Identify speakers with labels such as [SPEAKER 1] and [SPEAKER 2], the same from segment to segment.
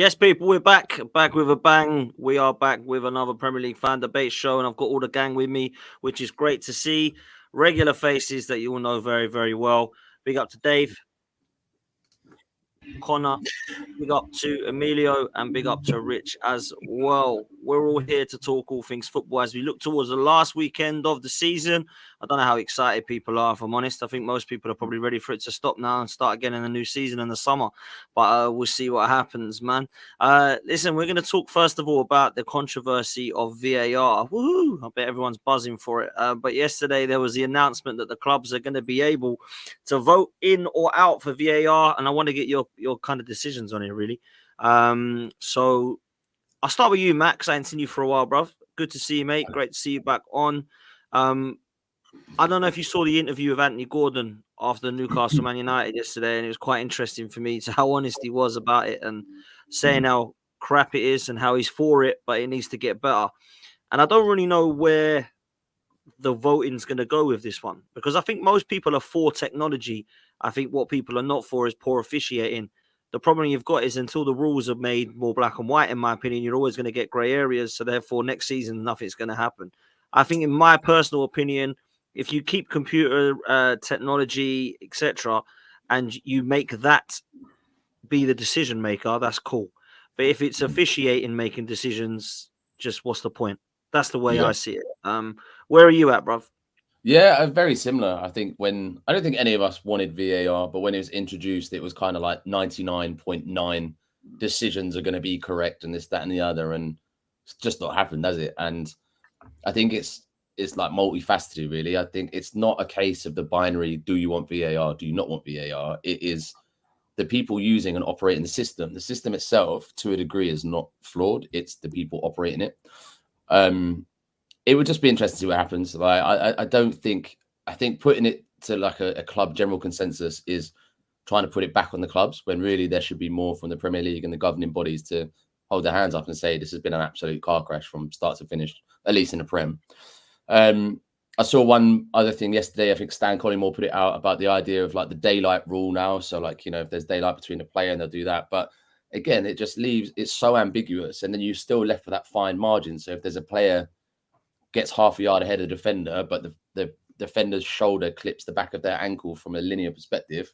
[SPEAKER 1] Yes, people, we're back with a bang. We are back with another Premier League fan debate show, and I've got all the gang with me, which is great to see. Regular faces that you all know very, very well. Big up to Dave, Connor, big up to Emilio, and big up to Rich as well. We're all here to talk all things football as we look towards the last weekend of the season. I don't know how excited people are, if I'm honest. I think most people are probably ready for it to stop now and start again in the new season in the summer. But we'll see what happens, man. Listen, we're going to talk first of all about the controversy of VAR. Woohoo! I bet everyone's buzzing for it. But yesterday there was the announcement that the clubs are going to be able to vote in or out for VAR, and I want to get your kind of decisions on it, really. So I'll start with you, Max. I ain't seen you for a while, bruv. Good to see you, mate. Great to see you back on. I don't know if you saw the interview with Anthony Gordon after Newcastle Man United yesterday, and it was quite interesting for me to how honest he was about it and saying how crap it is and how he's for it, but it needs to get better. And I don't really know where the voting's going to go with this one, because I think most people are for technology. I think what people are not for is poor officiating. The problem you've got is until the rules are made more black and white, in my opinion, you're always going to get grey areas. So therefore, next season, nothing's going to happen. I think, in my personal opinion, if you keep computer technology, etc., and you make that be the decision maker, that's cool. But if it's officiating making decisions, just what's the point? That's the way I see it. Where are you at, bruv?
[SPEAKER 2] Yeah, very similar. I think I don't think any of us wanted VAR, but when it was introduced, it was kind of like 99.9 decisions are going to be correct and this, that, and the other. And it's just not happened, does it? And I think it's like multifaceted, really. I think it's not a case of the binary, do you want VAR, do you not want VAR? It is the people using and operating the system. The system itself, to a degree, is not flawed. It's the people operating it. It would just be interesting to see what happens. Like, I think putting it to like a club general consensus is trying to put it back on the clubs, when really there should be more from the Premier League and the governing bodies to hold their hands up and say this has been an absolute car crash from start to finish, at least in the Prem. I saw one other thing yesterday. I think Stan Collymore put it out about the idea of like the daylight rule now. So like, if there's daylight between the player, and they'll do that. But again, it just leaves it's so ambiguous, and then you're still left with that fine margin. So if there's a player gets half a yard ahead of the defender, but the defender's shoulder clips the back of their ankle from a linear perspective,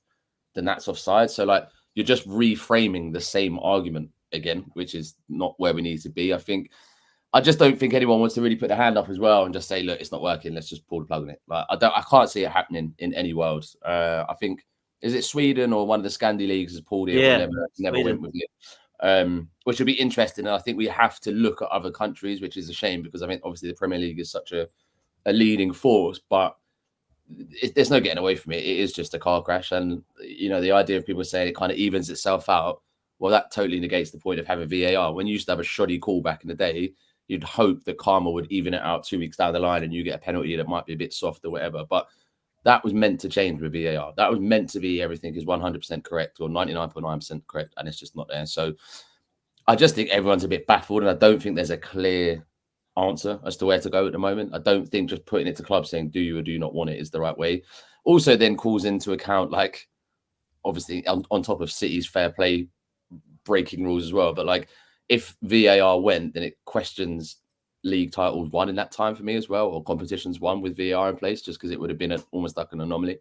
[SPEAKER 2] then that's offside. So like, you're just reframing the same argument again, which is not where we need to be. I just don't think anyone wants to really put their hand up as well and just say, look, it's not working, let's just pull the plug on it. Like, I can't see it happening in any world. I think, is it Sweden or one of the Scandi leagues has pulled it, or never went with it? Which would be interesting. And I think we have to look at other countries, which is a shame, because I think obviously the Premier League is such a leading force, but there's no getting away from it. It is just a car crash. And, the idea of people saying it kind of evens itself out, well, that totally negates the point of having VAR. When you used to have a shoddy call back in the day, you'd hope that karma would even it out 2 weeks down the line and you get a penalty that might be a bit soft or whatever. But that was meant to change with VAR. That was meant to be everything is 100% correct or 99.9% correct, and it's just not there. So I just think everyone's a bit baffled, and I don't think there's a clear answer as to where to go at the moment. I don't think just putting it to clubs saying do you or do you not want it is the right way. Also then calls into account, like, obviously on top of City's fair play breaking rules as well, but like, if VAR went, then it questions league titles won in that time for me as well, or competitions won with VAR in place, just because it would have been almost like an anomaly.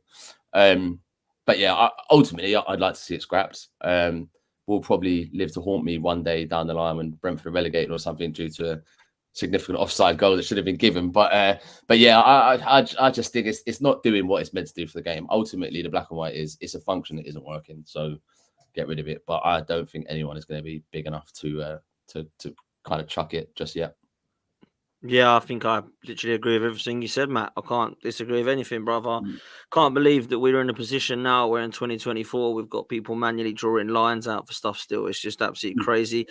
[SPEAKER 2] But yeah, ultimately, I'd like to see it scrapped. Will probably live to haunt me one day down the line when Brentford are relegated or something due to a significant offside goal that should have been given. But yeah, I just think it's not doing what it's meant to do for the game. Ultimately, the black and white it's a function that isn't working. So get rid of it. But I don't think anyone is going to be big enough to kind of chuck it just yet.
[SPEAKER 1] Yeah, I think I literally agree with everything you said, Matt. I can't disagree with anything, brother. Can't believe that we're in a position now where in 2024 we've got people manually drawing lines out for stuff still. It's just absolutely crazy.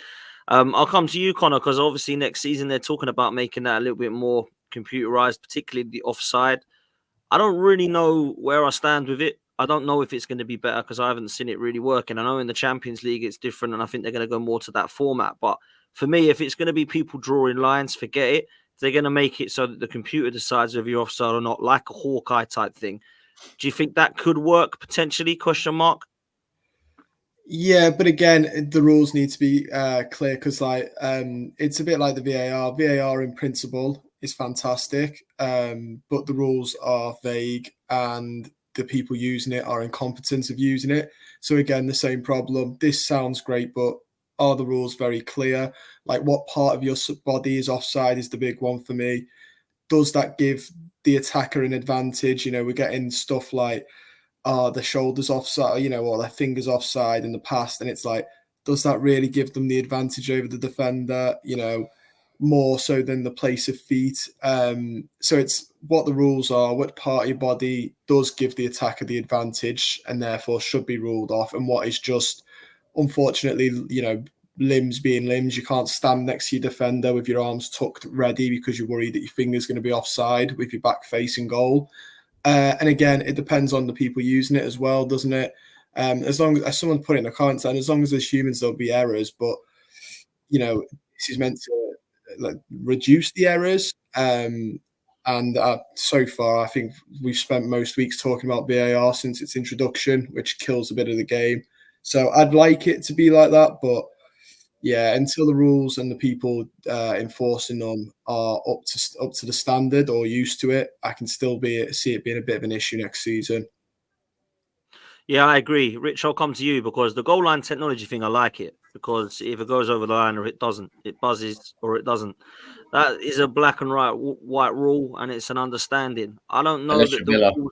[SPEAKER 1] I'll come to you, Connor, because obviously next season they're talking about making that a little bit more computerized, particularly the offside. I don't really know where I stand with it. I don't know if it's going to be better because I haven't seen it really working. I know in the Champions League it's different, and I think they're going to go more to that format. But for me, if it's going to be people drawing lines, forget it. They're going to make it so that the computer decides whether you're offside or not, like a Hawkeye type thing. Do you think that could work potentially? Question mark.
[SPEAKER 3] Yeah, but again, the rules need to be clear because, like, it's a bit like the VAR. VAR in principle is fantastic, but the rules are vague and the people using it are incompetent of using it. So again, the same problem. This sounds great, but are the rules very clear? Like, what part of your body is offside is the big one for me. Does that give the attacker an advantage? We're getting stuff like the shoulders offside, or their fingers offside in the past. And it's like, does that really give them the advantage over the defender, more so than the place of feet? So it's what the rules are, what part of your body does give the attacker the advantage and therefore should be ruled off, and what is just, unfortunately, limbs being limbs. You can't stand next to your defender with your arms tucked ready because you're worried that your finger's going to be offside with your back facing goal. And again, it depends on the people using it as well, doesn't it? As long as someone put it in the comments, and as long as there's humans, there'll be errors. But this is meant to reduce the errors. And so far, I think we've spent most weeks talking about VAR since its introduction, which kills a bit of the game. So I'd like it to be like that, but yeah, until the rules and the people enforcing them are up to the standard or used to it, I can still see it being a bit of an issue next season.
[SPEAKER 1] Yeah, I agree. Rich, I'll come to you because the goal line technology thing, I like it because if it goes over the line or it doesn't, it buzzes or it doesn't. That is a black and white rule, and it's an understanding. I don't know
[SPEAKER 2] Unless
[SPEAKER 1] that
[SPEAKER 2] you're
[SPEAKER 1] the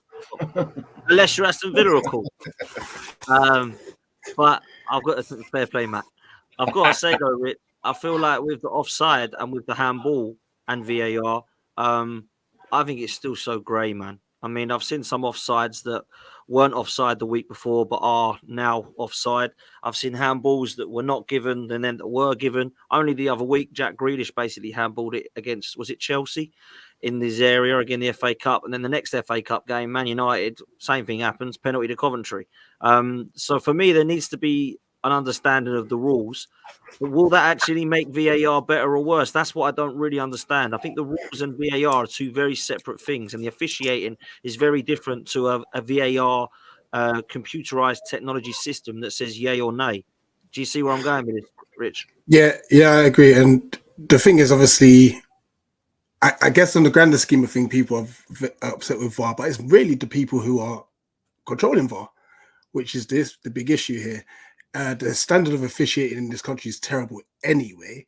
[SPEAKER 2] Villa.
[SPEAKER 1] unless you're Aston Villa, of course. But I've got a fair play, Matt. I've got to say though, Rich, I feel like with the offside and with the handball and VAR, I think it's still so grey, man. I mean, I've seen some offsides that weren't offside the week before, but are now offside. I've seen handballs that were not given and then that were given. Only the other week, Jack Grealish basically handballed it against, was it Chelsea? In this area, again, the FA Cup. And then the next FA Cup game, Man United, same thing happens, penalty to Coventry. So for me, there needs to be an understanding of the rules. But will that actually make VAR better or worse? That's what I don't really understand. I think the rules and VAR are two very separate things, and the officiating is very different to a VAR computerized technology system that says yay or nay. Do you see where I'm going with this, Rich?
[SPEAKER 4] Yeah, I agree. And the thing is, obviously, I guess on the grander scheme of things, people are upset with VAR, but it's really the people who are controlling VAR, which is the big issue here. The standard of officiating in this country is terrible anyway.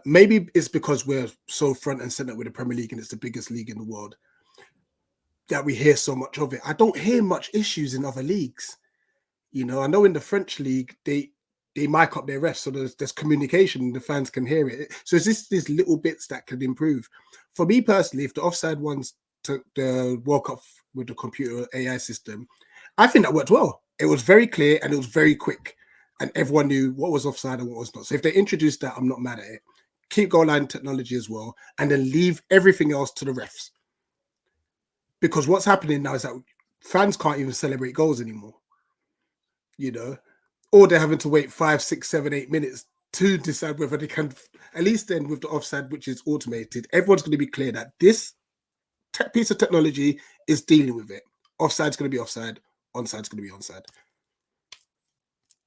[SPEAKER 4] Maybe it's because we're so front and center with the Premier League and it's the biggest league in the world that we hear so much of it. I don't hear much issues in other leagues. I know in the French league, they mic up their refs, so there's communication, the fans can hear it. So it's just these little bits that could improve. For me personally, if the offside ones took the World Cup with the computer AI system, I think that worked well. It was very clear and it was very quick, and everyone knew what was offside and what was not. So if they introduced that, I'm not mad at it. Keep goal line technology as well, and then leave everything else to the refs. Because what's happening now is that fans can't even celebrate goals anymore. Or they're having to wait 5, 6, 7, 8 minutes to decide whether they can. At least then with the offside, which is automated, everyone's going to be clear that this piece of technology is dealing with it. Offside's going to be offside, onside's going to be onside.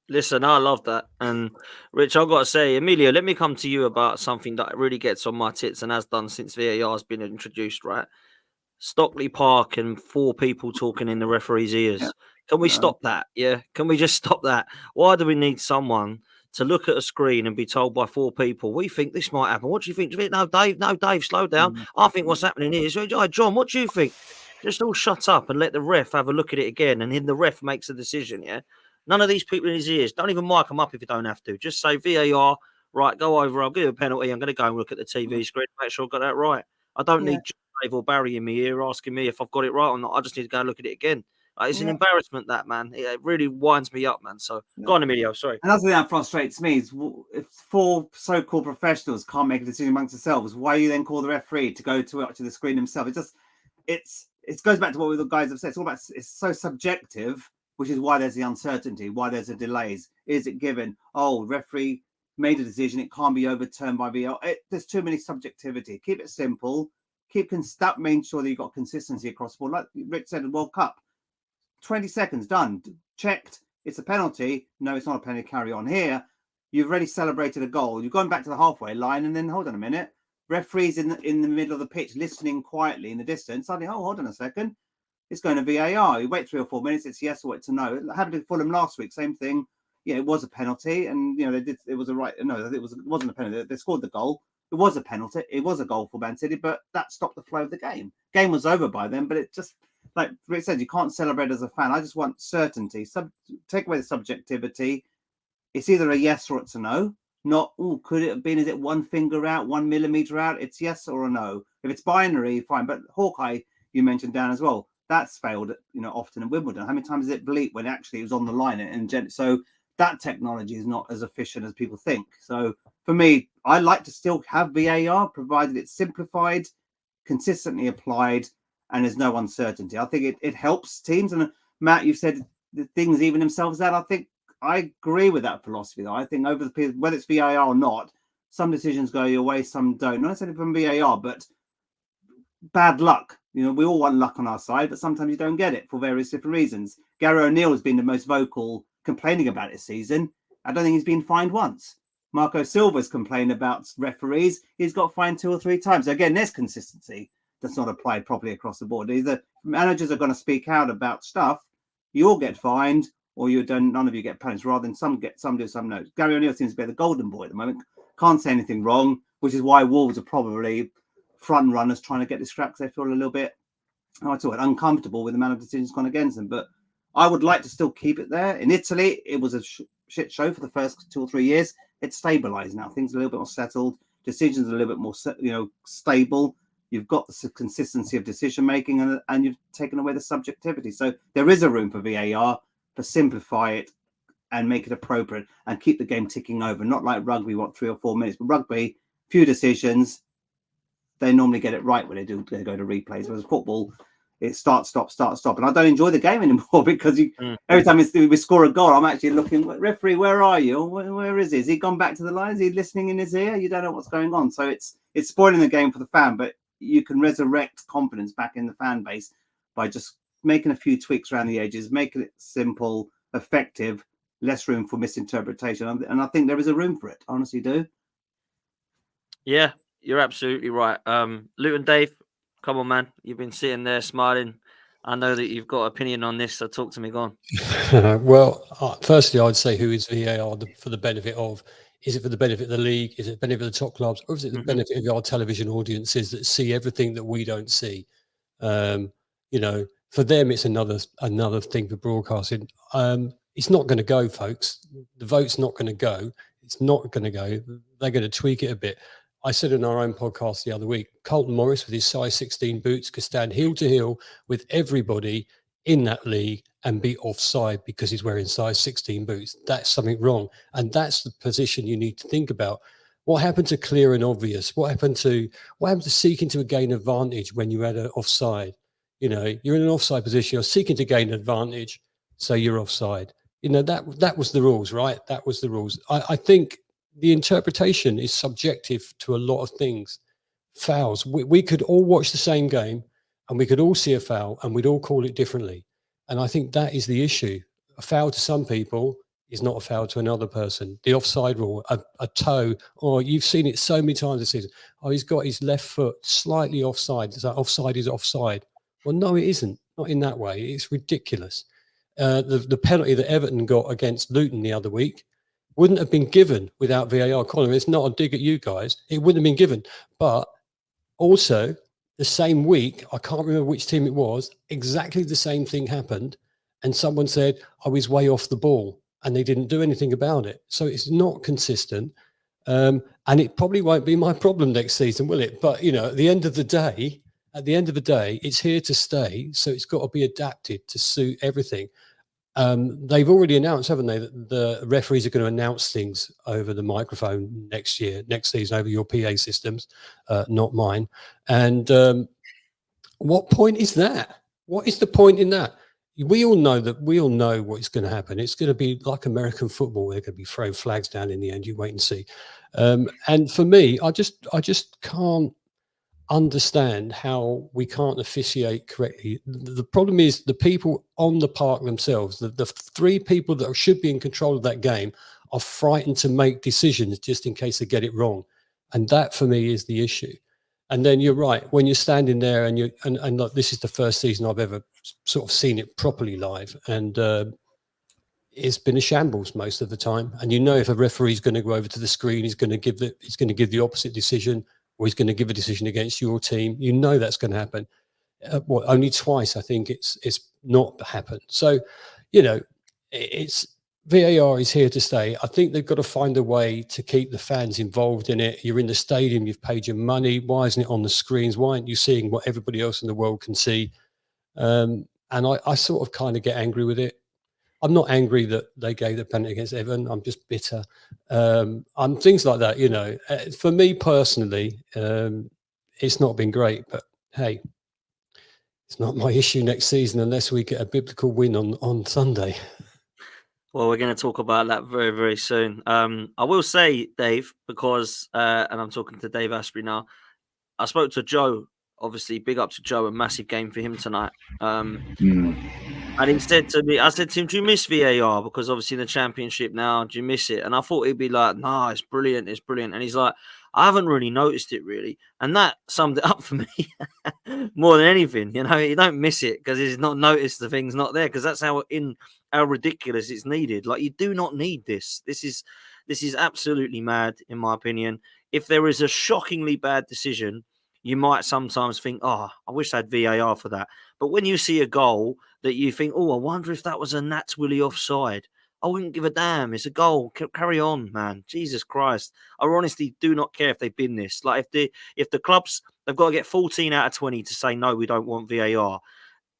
[SPEAKER 1] Listen, I love that. And Rich, I've got to say, Emilio, let me come to you about something that really gets on my tits and has done since VAR has been introduced, right? Stockley Park and 4 people talking in the referee's ears. Yeah. Can we stop that? Yeah. Can we just stop that? Why do we need someone to look at a screen and be told by 4 people, we think this might happen? What do you think? No, Dave, slow down. I think what's happening is, John, what do you think? Just all shut up and let the ref have a look at it again. And then the ref makes a decision, yeah? None of these people in his ears. Don't even mic them up if you don't have to. Just say VAR, right, go over. I'll give you a penalty. I'm going to go and look at the TV screen, make sure I've got that right. I don't need Dave or Barry in my ear asking me if I've got it right or not. I just need to go and look at it again. It's an embarrassment, that, man. It really winds me up, man. So go on, Emilio. Sorry.
[SPEAKER 5] Another thing that frustrates me is if 4 so-called professionals can't make a decision amongst themselves, why you then call the referee to go to the screen himself? It goes back to what the guys have said. It's all about, it's so subjective, which is why there's the uncertainty, why there's the delays. Is it given? Oh, referee made a decision, it can't be overturned by VAR. There's too many subjectivity. Keep it simple. Making sure that you've got consistency across the board. Like Rich said, the World Cup, 20 seconds done, checked, it's a penalty. No, it's not a penalty. Carry on. Here, you've already celebrated a goal. You're going back to the halfway line, and then hold on a minute. Referees in the middle of the pitch, listening quietly in the distance. Suddenly, oh, hold on a second. It's going to VAR. You wait 3 or 4 minutes. It's yes or it's a no. It happened to Fulham last week. Same thing. Yeah, it was a penalty, and they did. It was a right. No, it wasn't a penalty. They scored the goal. It was a penalty. It was a goal for Man City, but that stopped the flow of the game. Game was over by then, but it just, like Rick said, you can't celebrate as a fan. I just want certainty. Take away the subjectivity. It's either a yes or it's a no. Not, could it have been? Is it 1 finger out, 1 millimeter out? It's yes or a no. If it's binary, fine. But Hawkeye, you mentioned Dan as well. That's failed, often in Wimbledon. How many times is it bleep when actually it was on the line? And so that technology is not as efficient as people think. So for me, I like to still have VAR, provided it's simplified, consistently applied, and there's no uncertainty. I think it helps teams. And Matt, you've said the things even themselves out. I think I agree with that philosophy, though. I think over the period, whether it's VAR or not, some decisions go your way, some don't. Not necessarily from VAR, but bad luck. We all want luck on our side, but sometimes you don't get it for various different reasons. Gary O'Neill has been the most vocal complaining about this season. I don't think he's been fined once. Marco Silva's complained about referees. He's got fined 2 or 3 times. So again, there's consistency that's not applied properly across the board. Either managers are going to speak out about stuff, you all get fined, or you don't. None of you get punished. Rather than some get some do, some no. Gary O'Neill seems to be the golden boy at the moment. Can't say anything wrong, which is why Wolves are probably front runners trying to get this scrap because they feel a little bit, uncomfortable with the amount of decisions gone against them. But I would like to still keep it there. In Italy, it was a shit show for the first 2 or 3 years. It's stabilised now. Things are a little bit more settled. Decisions are a little bit more, stable. You've got the consistency of decision making, and you've taken away the subjectivity. So there is a room for VAR to simplify it and make it appropriate and keep the game ticking over. Not like rugby, 3 or 4 minutes, but rugby, few decisions. They normally get it right when they go to replays. Whereas football, it's start, stop. And I don't enjoy the game anymore because every time we score a goal, I'm actually looking, referee, where are you? Where is he? Has he gone back to the line? Is he listening in his ear? You don't know what's going on. So it's spoiling the game for the fan, but you can resurrect confidence back in the fan base by just making a few tweaks around the edges, making it simple, effective, less room for misinterpretation. And I think there is a room for it. I honestly do.
[SPEAKER 1] Yeah, you're absolutely right. Luton Dave, come on, man. You've been sitting there smiling. I know that you've got an opinion on this, so talk to me. Go on.
[SPEAKER 6] Well, firstly, I'd say who is VAR for the benefit of? Is it for the benefit of the league? Is it the benefit of the top clubs? Or is it the benefit of our television audiences that see everything that we don't see? For them, it's another thing for broadcasting. It's not going to go, folks. The vote's not going to go. It's not going to go. They're going to tweak it a bit. I said in our own podcast the other week, Carlton Morris with his size 16 boots could stand heel to heel with everybody in that league and be offside because he's wearing size 16 boots. That's something wrong. And that's the position you need to think about. What happened to clear and obvious? What happened to seeking to gain advantage when you had an offside? You're in an offside position, you're seeking to gain advantage, so you're offside. That was the rules, right? That was the rules. I think the interpretation is subjective to a lot of things. Fouls. We could all watch the same game and we could all see a foul and we'd all call it differently. And I think that is the issue. A foul to some people is not a foul to another person. The offside rule, a toe, or you've seen it so many times this season. Oh, he's got his left foot slightly offside. So offside is offside. Well, no, it isn't. Not in that way. It's ridiculous. The penalty that Everton got against Luton the other week wouldn't have been given without VAR. Colin, it's not a dig at you guys. It wouldn't have been given. But also, the same week, I can't remember which team it was, exactly the same thing happened. And someone said, I was way off the ball. And they didn't do anything about it. So it's not consistent. And it probably won't be my problem next season, will it? But, at the end of the day, it's here to stay. So it's got to be adapted to suit everything. They've already announced, haven't they, that the referees are going to announce things over the microphone next season, over your PA systems, not mine. And what point is that? What is the point in that? We all know what is going to happen. It's going to be like American football. They're going to be throwing flags down in the end. You wait and see. And for me, I just can't. understand how we can't officiate correctly. The problem is the people on the park themselves, the three people that should be in control of that game, are frightened to make decisions just in case they get it wrong. And that for me is the issue. And then you're right, when you're standing there and look, this is the first season I've ever sort of seen it properly live, and it's been a shambles most of the time. And you know, if a referee's going to go over to the screen, he's going to give the opposite decision, or he's going to give a decision against your team. You know that's going to happen. Only twice I think it's not happened. So, you know, it's VAR is here to stay. I think they've got to find a way to keep the fans involved in it. You're in the stadium, you've paid your money. Why isn't it on the screens? Why aren't you seeing what everybody else in the world can see? And I sort of kind of get angry with it. I'm not angry that they gave the penalty against Everton. I'm just bitter. Things like that, you know. For me personally, it's not been great. But hey, it's not my issue next season unless we get a biblical win on Sunday.
[SPEAKER 1] Well, we're going to talk about that very, very soon. I will say, Dave, because, and I'm talking to Dave Asprey now, I spoke to Joe, obviously, big up to Joe, a massive game for him tonight. And he said to me, I said to him, do you miss VAR? Because obviously in the Championship now, do you miss it? And I thought he'd be like, no, it's brilliant. It's brilliant. And he's like, I haven't really noticed it really. And that summed it up for me more than anything. You know, you don't miss it because he's not noticed the thing's not there, because that's how ridiculous it's needed. Like, you do not need this. This is absolutely mad, in my opinion. If there is a shockingly bad decision, you might sometimes think, oh, I wish I had VAR for that. But when you see a goal that you think, oh, I wonder if that was a Nats Willie offside, I wouldn't give a damn. It's a goal. Carry on, man. Jesus Christ. I honestly do not care if they bin this. Like, if the clubs, they've got to get 14 out of 20 to say, no, we don't want VAR.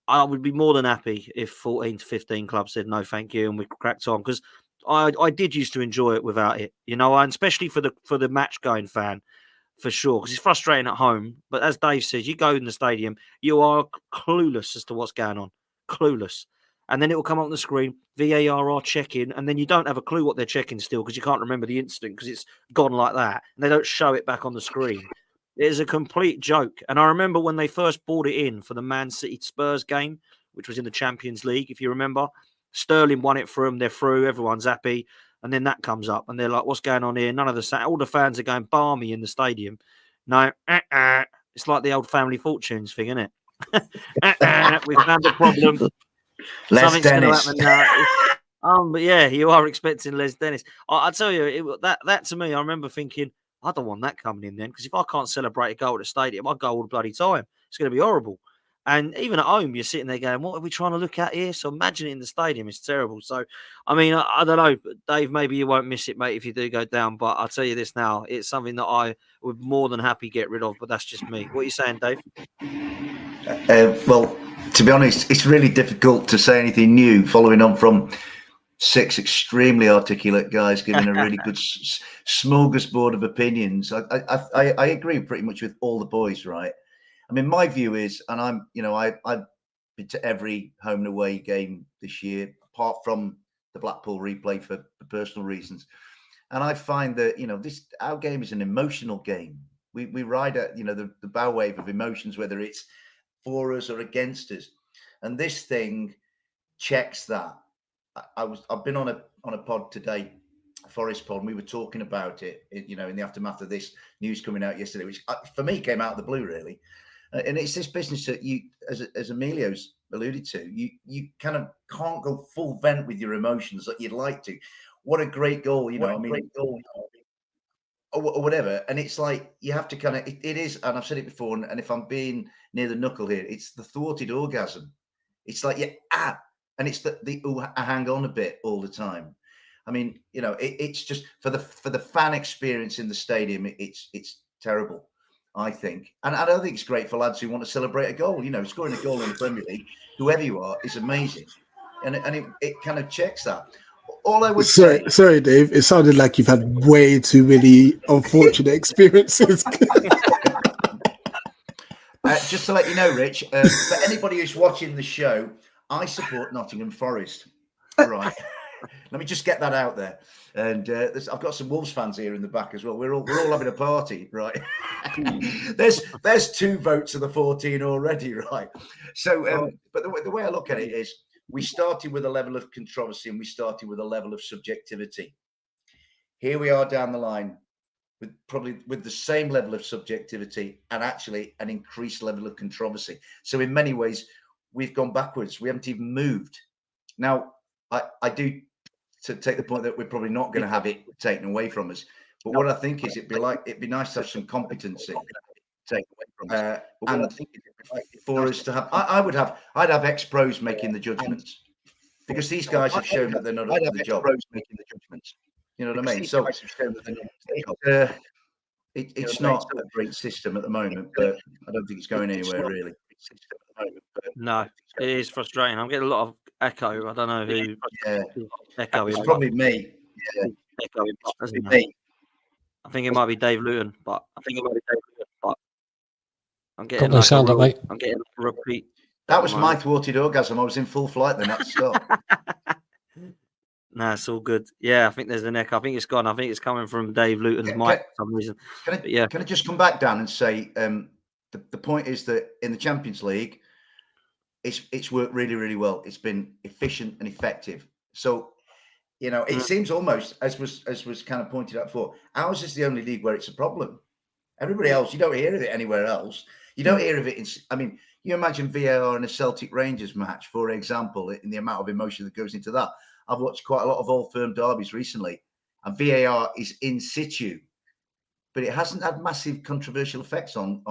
[SPEAKER 1] I would be more than happy if 14 to 15 clubs said, no, thank you, and we cracked on. Because I did used to enjoy it without it, you know, and especially for the match-going fan. For sure, because it's frustrating at home. But as Dave says, you go in the stadium, you are clueless as to what's going on. Clueless. And then it will come up on the screen, VAR are checking, and then you don't have a clue what they're checking still, because you can't remember the incident because it's gone like that. And they don't show it back on the screen. It is a complete joke. And I remember when they first brought it in for the Man City Spurs game, which was in the Champions League, if you remember. Sterling won it for them. They're through. Everyone's happy. And then that comes up, and they're like, what's going on here? None of all the fans are going balmy in the stadium. No, it's like the old Family Fortunes thing, isn't it? We found a problem. Something's going to happen now. But yeah, you are expecting Les Dennis. I tell you, that to me, I remember thinking, I don't want that coming in then, because if I can't celebrate a goal at the stadium, I go all the bloody time. It's going to be horrible. And even at home, you're sitting there going, what are we trying to look at here? So imagine it in the stadium. It's terrible. So, I mean, I don't know, Dave, maybe you won't miss it, mate, if you do go down. But I'll tell you this now, it's something that I would more than happy get rid of. But that's just me. What are you saying, Dave?
[SPEAKER 7] Well, to be honest, it's really difficult to say anything new following on from 6 extremely articulate guys giving a really good smorgasbord of opinions. I agree pretty much with all the boys, right? I mean, my view is, and I've been to every home and away game this year, apart from the Blackpool replay for personal reasons. And I find that, our game is an emotional game. We ride at, the bow wave of emotions, whether it's for us or against us. And this thing checks that. I've been on a pod today, a Forest pod, and we were talking about it, in the aftermath of this news coming out yesterday, which for me came out of the blue, really. And it's this business that you, as Emilio's alluded to, you kind of can't go full vent with your emotions that you'd like to. What a great goal, or whatever. And it's like you have to kind of, it is, and I've said it before, and if I'm being near the knuckle here, it's the thwarted orgasm. It's like, and it's the hang on a bit all the time. I mean, it's just for the fan experience in the stadium, it's terrible. I think, and I don't think it's great for lads who want to celebrate a goal. Scoring a goal in the Premier League, whoever you are, is amazing, and it kind of checks that. All I would say,
[SPEAKER 4] sorry, Dave, it sounded like you've had way too many unfortunate experiences.
[SPEAKER 7] Just to let you know, Rich, for anybody who's watching the show, I support Nottingham Forest. Right. Let me just get that out there. And I've got some Wolves fans here in the back as well. We're all having a party, right? there's 2 votes of the 14 already, right? So, but the way I look at it is, we started with a level of controversy and we started with a level of subjectivity. Here we are down the line with the same level of subjectivity and actually an increased level of controversy. So in many ways, we've gone backwards. We haven't even moved. Now, I do to take the point that we're probably not going to have it taken away from us. But what I think is it'd be nice to have some competency and for us to have. I'd have ex-pros making the judgments, because these guys have shown that they're not up to the job. You know what I mean? So it's not a great system at the moment, but I don't think it's going anywhere really.
[SPEAKER 1] No, it is frustrating. I'm getting a lot of echo. I don't know who.
[SPEAKER 7] Yeah,
[SPEAKER 1] echoing.
[SPEAKER 7] it's probably me. Yeah,
[SPEAKER 1] echoing. I think it might be Dave Luton, but I'm getting
[SPEAKER 6] Got no sound up, mate.
[SPEAKER 1] I'm getting a repeat.
[SPEAKER 7] That was my thwarted orgasm. I was in full flight then. That's stop.
[SPEAKER 1] No, it's all good. Yeah, I think there's an echo. I think it's gone. I think it's coming from Dave Luton's mic for some reason.
[SPEAKER 7] Can I just come back down and say the point is that in the Champions League, it's worked really, really well. It's been efficient and effective. So, you know, it seems almost, as was kind of pointed out before, ours is the only league where it's a problem. Everybody else, you don't hear of it anywhere else. You don't hear of it I mean, you imagine VAR in a Celtic Rangers match, for example, in the amount of emotion that goes into that. I've watched quite a lot of Old Firm derbies recently, and VAR is in situ, but it hasn't had massive controversial effects on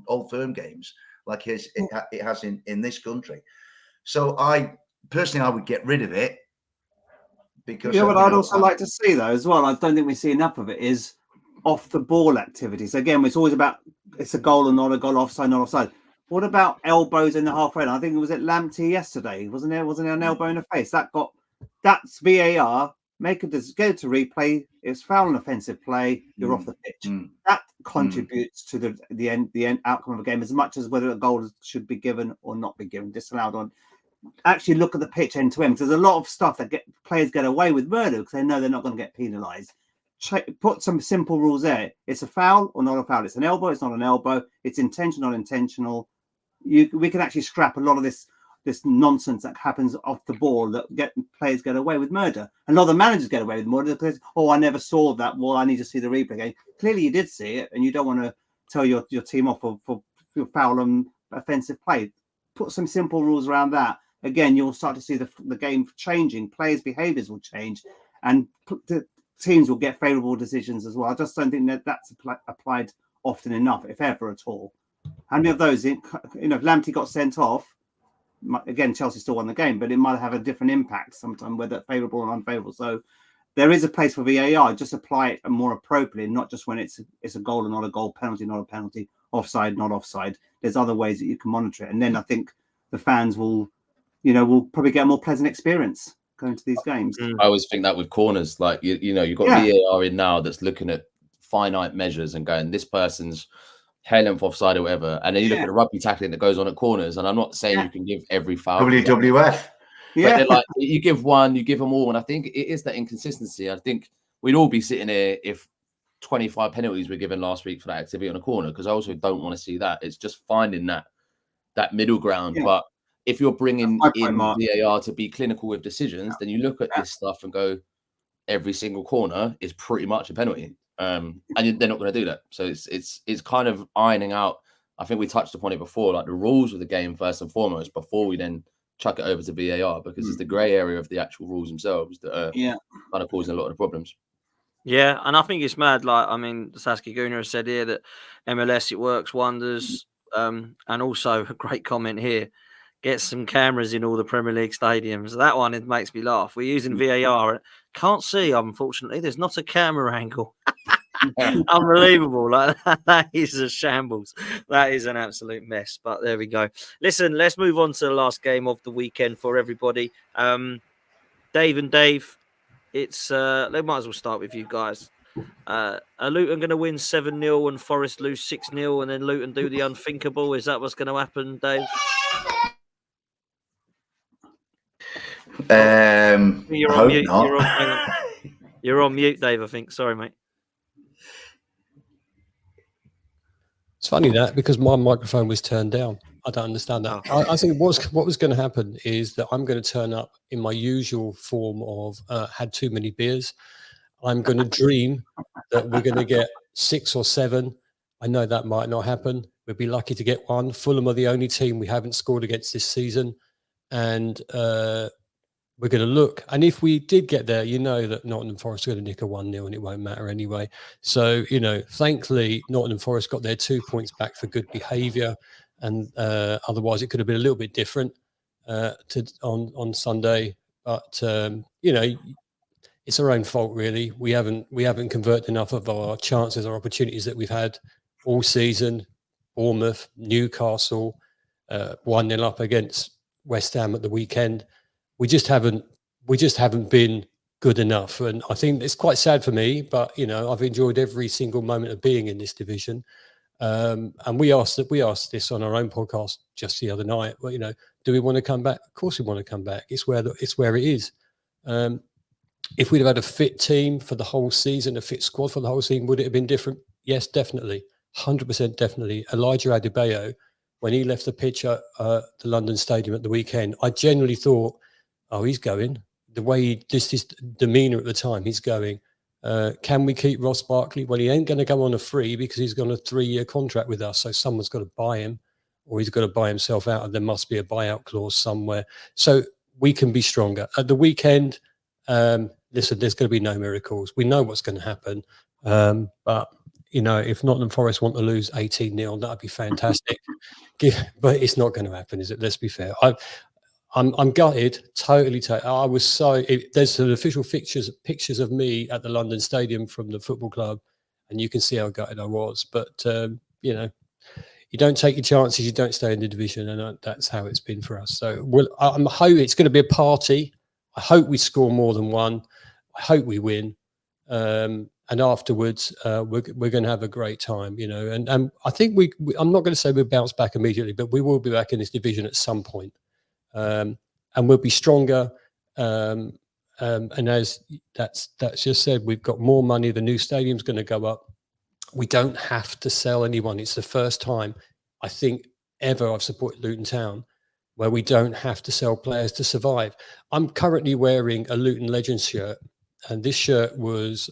[SPEAKER 7] Old Firm games like it has in this country. So I would get rid of it, because
[SPEAKER 5] what I'd also like to see though as well, I don't think we see enough of it, is off the ball activities. Again, it's always about it's a goal or not a goal, offside, not offside. What about elbows in the halfway line? I think it was at Lamptey yesterday, wasn't there? Wasn't there an elbow in the face? That's VAR. Go to replay. It's foul and offensive play. You're off the pitch. That contributes to the end outcome of a game as much as whether a goal should be given or not be given, disallowed on. Actually, look at the pitch end to end. There's a lot of stuff that players get away with murder because they know they're not going to get penalised. Put some simple rules there. It's a foul or not a foul. It's an elbow. It's not an elbow. It's intentional, not intentional. We can actually scrap a lot of this nonsense that happens off the ball that players get away with murder. And a lot of the managers get away with murder. Players, I never saw that. Well, I need to see the replay again. Clearly, you did see it, and you don't want to tell your team off for foul and offensive play. Put some simple rules around that. Again, you'll start to see the game changing. Players' behaviours will change, and the teams will get favourable decisions as well. I just don't think that's applied often enough, if ever at all. How many of those, if Lamptey got sent off, again, Chelsea still won the game, but it might have a different impact sometime, whether favourable or unfavourable. So there is a place for VAR. Just apply it more appropriately, not just when it's a goal or not a goal, penalty, not a penalty, offside, not offside. There's other ways that you can monitor it. And then I think the fans will probably get a more pleasant experience going to these games.
[SPEAKER 2] I always think that with corners, like, you've got VAR in now that's looking at finite measures and going, this person's hair length offside or whatever, and then you look at the rugby tackling that goes on at corners, and I'm not saying you can give every foul.
[SPEAKER 7] WWF.
[SPEAKER 2] But like, you give one, you give them all, and I think it is that inconsistency. I think we'd all be sitting here if 25 penalties were given last week for that activity on a corner, because I also don't want to see that. It's just finding that middle ground. But if you're bringing in VAR to be clinical with decisions, then you look at this stuff and go, every single corner is pretty much a penalty. And they're not going to do that. So it's kind of ironing out. I think we touched upon it before, like the rules of the game first and foremost, before we then chuck it over to VAR, because it's the grey area of the actual rules themselves that are kind of causing a lot of the problems.
[SPEAKER 1] Yeah, and I think it's mad. Like, I mean, Saskia Guna has said here that MLS, it works wonders. And also a great comment here. Get some cameras in all the Premier League stadiums. That one, it makes me laugh. We're using VAR. Can't see, unfortunately. There's not a camera angle. Unbelievable. Like, that is a shambles. That is an absolute mess. But there we go. Listen, let's move on to the last game of the weekend for everybody. Dave and Dave, it's they might as well start with you guys. Are Luton going to win 7-0 and Forest lose 6-0 and then Luton do the unthinkable? Is that what's going to happen, Dave? You're
[SPEAKER 7] I
[SPEAKER 1] on
[SPEAKER 7] hope
[SPEAKER 1] mute.
[SPEAKER 7] not.
[SPEAKER 1] Hang on. You're on mute, Dave, I think. Sorry, mate.
[SPEAKER 6] It's funny that because my microphone was turned down. I don't understand that. I think what was going to happen is that I'm going to turn up in my usual form of had too many beers. I'm going to dream that we're going to get 6 or 7. I know that might not happen. We'd be lucky to get 1. Fulham are the only team we haven't scored against this season. And we're going to look. And if we did get there, you know that Nottingham Forest are going to nick a 1-0 and it won't matter anyway. So, thankfully, Nottingham Forest got their 2 points back for good behaviour. And otherwise, it could have been a little bit different on Sunday. But, it's our own fault, really. We haven't converted enough of our chances or opportunities that we've had all season. Bournemouth, Newcastle, 1-0 up against West Ham at the weekend. We just haven't been good enough, and I think it's quite sad for me. But I've enjoyed every single moment of being in this division. And we asked this on our own podcast just the other night. Well, do we want to come back? Of course, we want to come back. It's where it is. If we'd have had a fit team for the whole season, a fit squad for the whole season, would it have been different? Yes, definitely. 100% definitely. Elijah Adebayo, when he left the pitch at the London Stadium at the weekend, I genuinely thought, oh, he's going. The way his demeanour at the time, he's going. Can we keep Ross Barkley? Well, he ain't going to go on a free because he's got a 3-year contract with us. So someone's got to buy him or he's got to buy himself out. And there must be a buyout clause somewhere. So we can be stronger. At the weekend, listen, there's going to be no miracles. We know what's going to happen. But, if Nottingham Forest want to lose 18-0, that'd be fantastic. But it's not going to happen, is it? Let's be fair. I'm gutted, totally. I was there's some official pictures of me at the London Stadium from the football club, and you can see how gutted I was. But you don't take your chances, you don't stay in the division, and that's how it's been for us. So I'm hoping it's going to be a party. I hope we score more than 1. I hope we win, and afterwards we're going to have a great time, And I think I'm not going to say we'll bounce back immediately, but we will be back in this division at some point. And we'll be stronger. And as that's just said, we've got more money. The new stadium's going to go up. We don't have to sell anyone. It's the first time, I think, ever I've supported Luton Town where we don't have to sell players to survive. I'm currently wearing a Luton Legends shirt, and this shirt was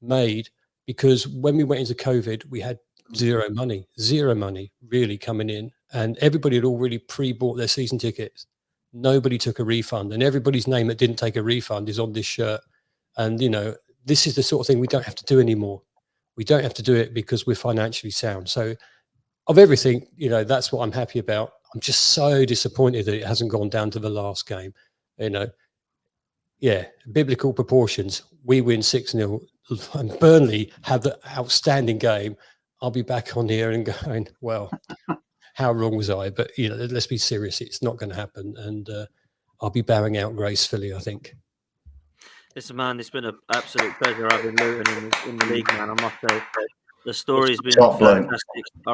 [SPEAKER 6] made because when we went into COVID, we had zero money really coming in. And everybody had already pre-bought their season tickets. Nobody took a refund, and everybody's name that didn't take a refund is on this shirt. And, this is the sort of thing we don't have to do anymore. We don't have to do it because we're financially sound. So of everything, that's what I'm happy about. I'm just so disappointed that it hasn't gone down to the last game. Biblical proportions. We win 6-0 and Burnley have the outstanding game. I'll be back on here and going, well, how wrong was I? But, let's be serious. It's not going to happen. And I'll be bowing out gracefully, I think.
[SPEAKER 1] Listen, man, it's been an absolute pleasure having Luton in the league, man. I must say, the story's been fantastic. I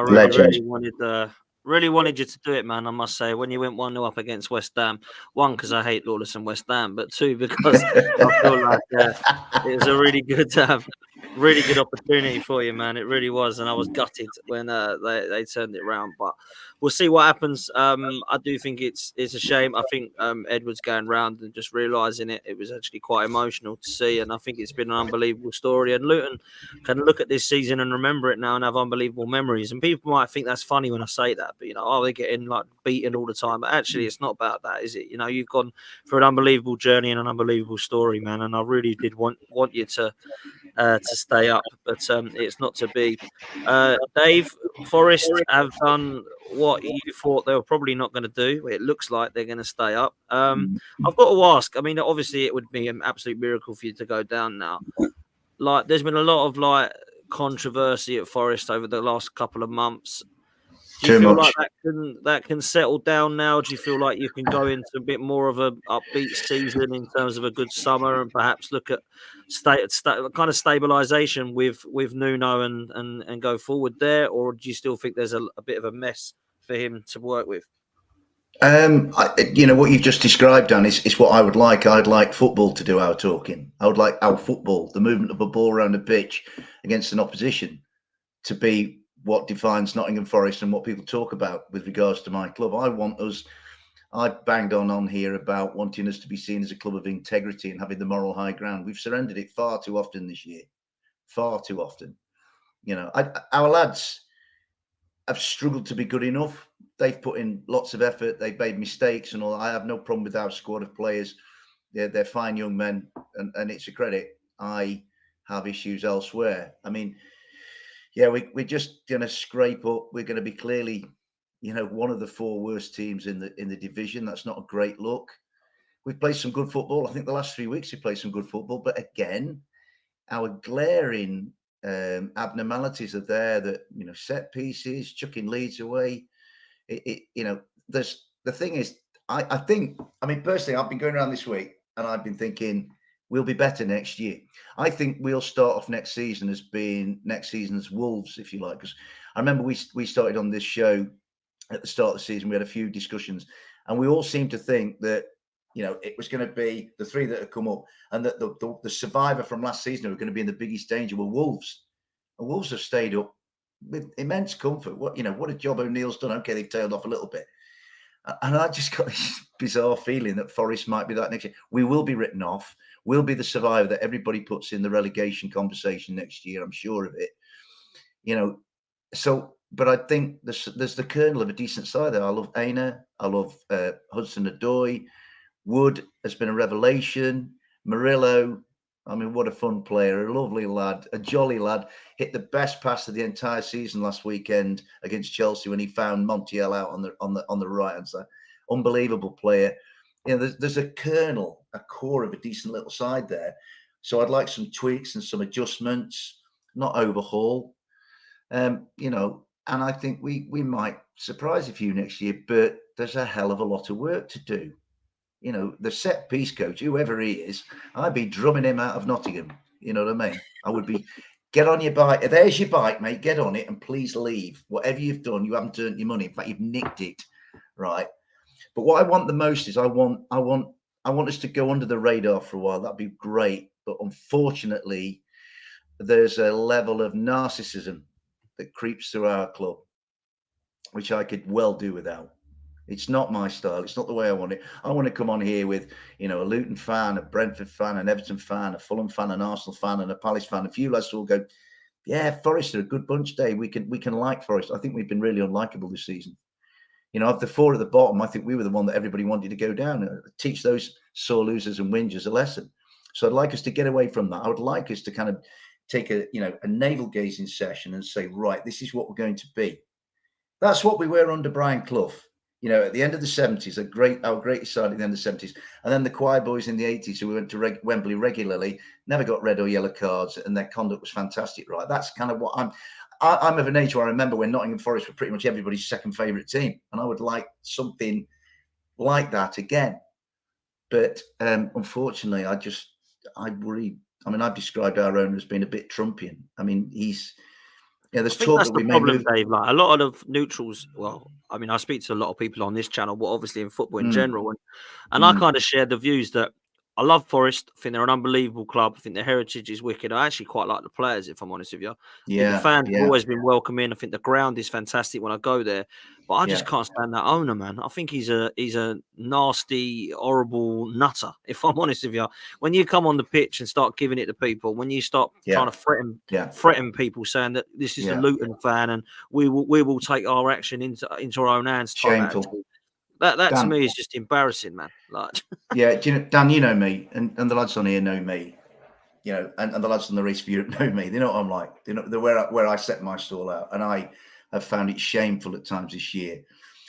[SPEAKER 1] really wanted you to do it, man. I must say, when you went 1-0 up against West Ham, 1, because I hate Lawless and West Ham, but 2, because I feel like it was a really good opportunity for you, man. It really was, and I was gutted when they turned it around. But we'll see what happens. I do think it's a shame. I think Edwards going round and just realising it was actually quite emotional to see, and I think it's been an unbelievable story. And Luton can look at this season and remember it now and have unbelievable memories. And people might think that's funny when I say that, but they're getting like beaten all the time. But actually, it's not about that, is it? You've gone through an unbelievable journey and an unbelievable story, man. And I really did want you to stay up, but it's not to be. Dave, Forest have done what you thought they were probably not going to do. It looks like they're going to stay up. I've got to ask, obviously it would be an absolute miracle for you to go down now. Like, there's been a lot of controversy at Forest over the last couple of months. Do you feel like that can settle down now? Do you feel like you can go into a bit more of a upbeat season in terms of a good summer and perhaps look at kind of stabilisation with Nuno and go forward there? Or do you still think there's a bit of a mess for him to work with?
[SPEAKER 7] What you've just described, Dan, is what I would like. I'd like football to do our talking. I would like our football, the movement of a ball around a pitch against an opposition, to be what defines Nottingham Forest and what people talk about with regards to my club. I banged on here about wanting us to be seen as a club of integrity and having the moral high ground. We've surrendered it far too often this year. Far too often. Our lads have struggled to be good enough. They've put in lots of effort. They've made mistakes and all. I have no problem with our squad of players. They're fine young men, and it's a credit. I have issues elsewhere. I mean, yeah, we're just going to scrape up. We're going to be clearly, one of the 4 worst teams in the division. That's not a great look. We've played some good football. I think the last 3 weeks we played some good football. But again, our glaring abnormalities are there. That set pieces, chucking leads away. There's the thing is, I think. I mean, personally, I've been going around this week and I've been thinking we'll be better next year. I think we'll start off next season as being next season's Wolves, if you like. Because I remember we started on this show at the start of the season. We had a few discussions, and we all seemed to think that it was going to be the 3 that had come up, and that the survivor from last season who were going to be in the biggest danger were Wolves. And Wolves have stayed up with immense comfort. What a job O'Neill's done. Okay, they've tailed off a little bit. And I just got this bizarre feeling that Forest might be that next year. We will be written off. We'll be the survivor that everybody puts in the relegation conversation next year. I'm sure of it. But I think there's the kernel of a decent side there. I love Aina. I love Hudson-Odoi. Wood has been a revelation. Murillo, I mean, what a fun player, a lovely lad, a jolly lad. Hit the best pass of the entire season last weekend against Chelsea when he found Montiel out on the right hand side. Unbelievable player. There's a kernel, a core of a decent little side there. So I'd like some tweaks and some adjustments, not overhaul. And I think we might surprise a few next year, but there's a hell of a lot of work to do. The set piece coach, whoever he is, I'd be drumming him out of Nottingham. You know what I mean? I would be, get on your bike. There's your bike, mate. Get on it and please leave. Whatever you've done, you haven't earned your money. In fact, you've nicked it, right? But what I want the most is I want us to go under the radar for a while. That'd be great. But unfortunately, there's a level of narcissism that creeps through our club, which I could well do without. It's not my style. It's not the way I want it. I want to come on here with, a Luton fan, a Brentford fan, an Everton fan, a Fulham fan, an Arsenal fan, and a Palace fan. A few lads will go, yeah, Forest are a good bunch today. We can like Forest. I think we've been really unlikable this season. Of the 4 at the bottom, I think we were the one that everybody wanted to go down. Teach those sore losers and whingers a lesson. So I'd like us to get away from that. I would like us to kind of take a navel gazing session and say, right, this is what we're going to be. That's what we were under Brian Clough. At the end of the 70s, our greatest side at the end of the 70s, and then the choir boys in the 80s who went to Wembley regularly, never got red or yellow cards, and their conduct was fantastic, right? That's kind of what I'm of an age where I remember when Nottingham Forest were pretty much everybody's second favourite team, and I would like something like that again. But unfortunately, I worry. I mean, I've described our owner as being a bit Trumpian. I mean, there's talk
[SPEAKER 1] that's
[SPEAKER 7] that we
[SPEAKER 1] the
[SPEAKER 7] may
[SPEAKER 1] problem,
[SPEAKER 7] move.
[SPEAKER 1] Dave. Like a lot of neutrals. Well, I mean, I speak to a lot of people on this channel, but obviously in football in general, and I kind of share the views that I love Forest. I think they're an unbelievable club. I think their heritage is wicked. I actually quite like the players, if I'm honest with you. I think the fans have always been welcoming. I think the ground is fantastic when I go there. But I just can't stand that owner, man. I think he's a nasty, horrible nutter, if I'm honest with you. When you come on the pitch and start giving it to people, when you start trying to threaten people, saying that this is the Luton fan and we will take our action into our own hands.
[SPEAKER 7] Shameful.
[SPEAKER 1] That
[SPEAKER 7] Dan,
[SPEAKER 1] to me is just embarrassing, man. Like,
[SPEAKER 7] yeah, do you know, Dan, you know me, and the lads on here know me, and the lads on the Race for Europe know me. They know what I'm like. They know where I set my stall out, and I have found it shameful at times this year.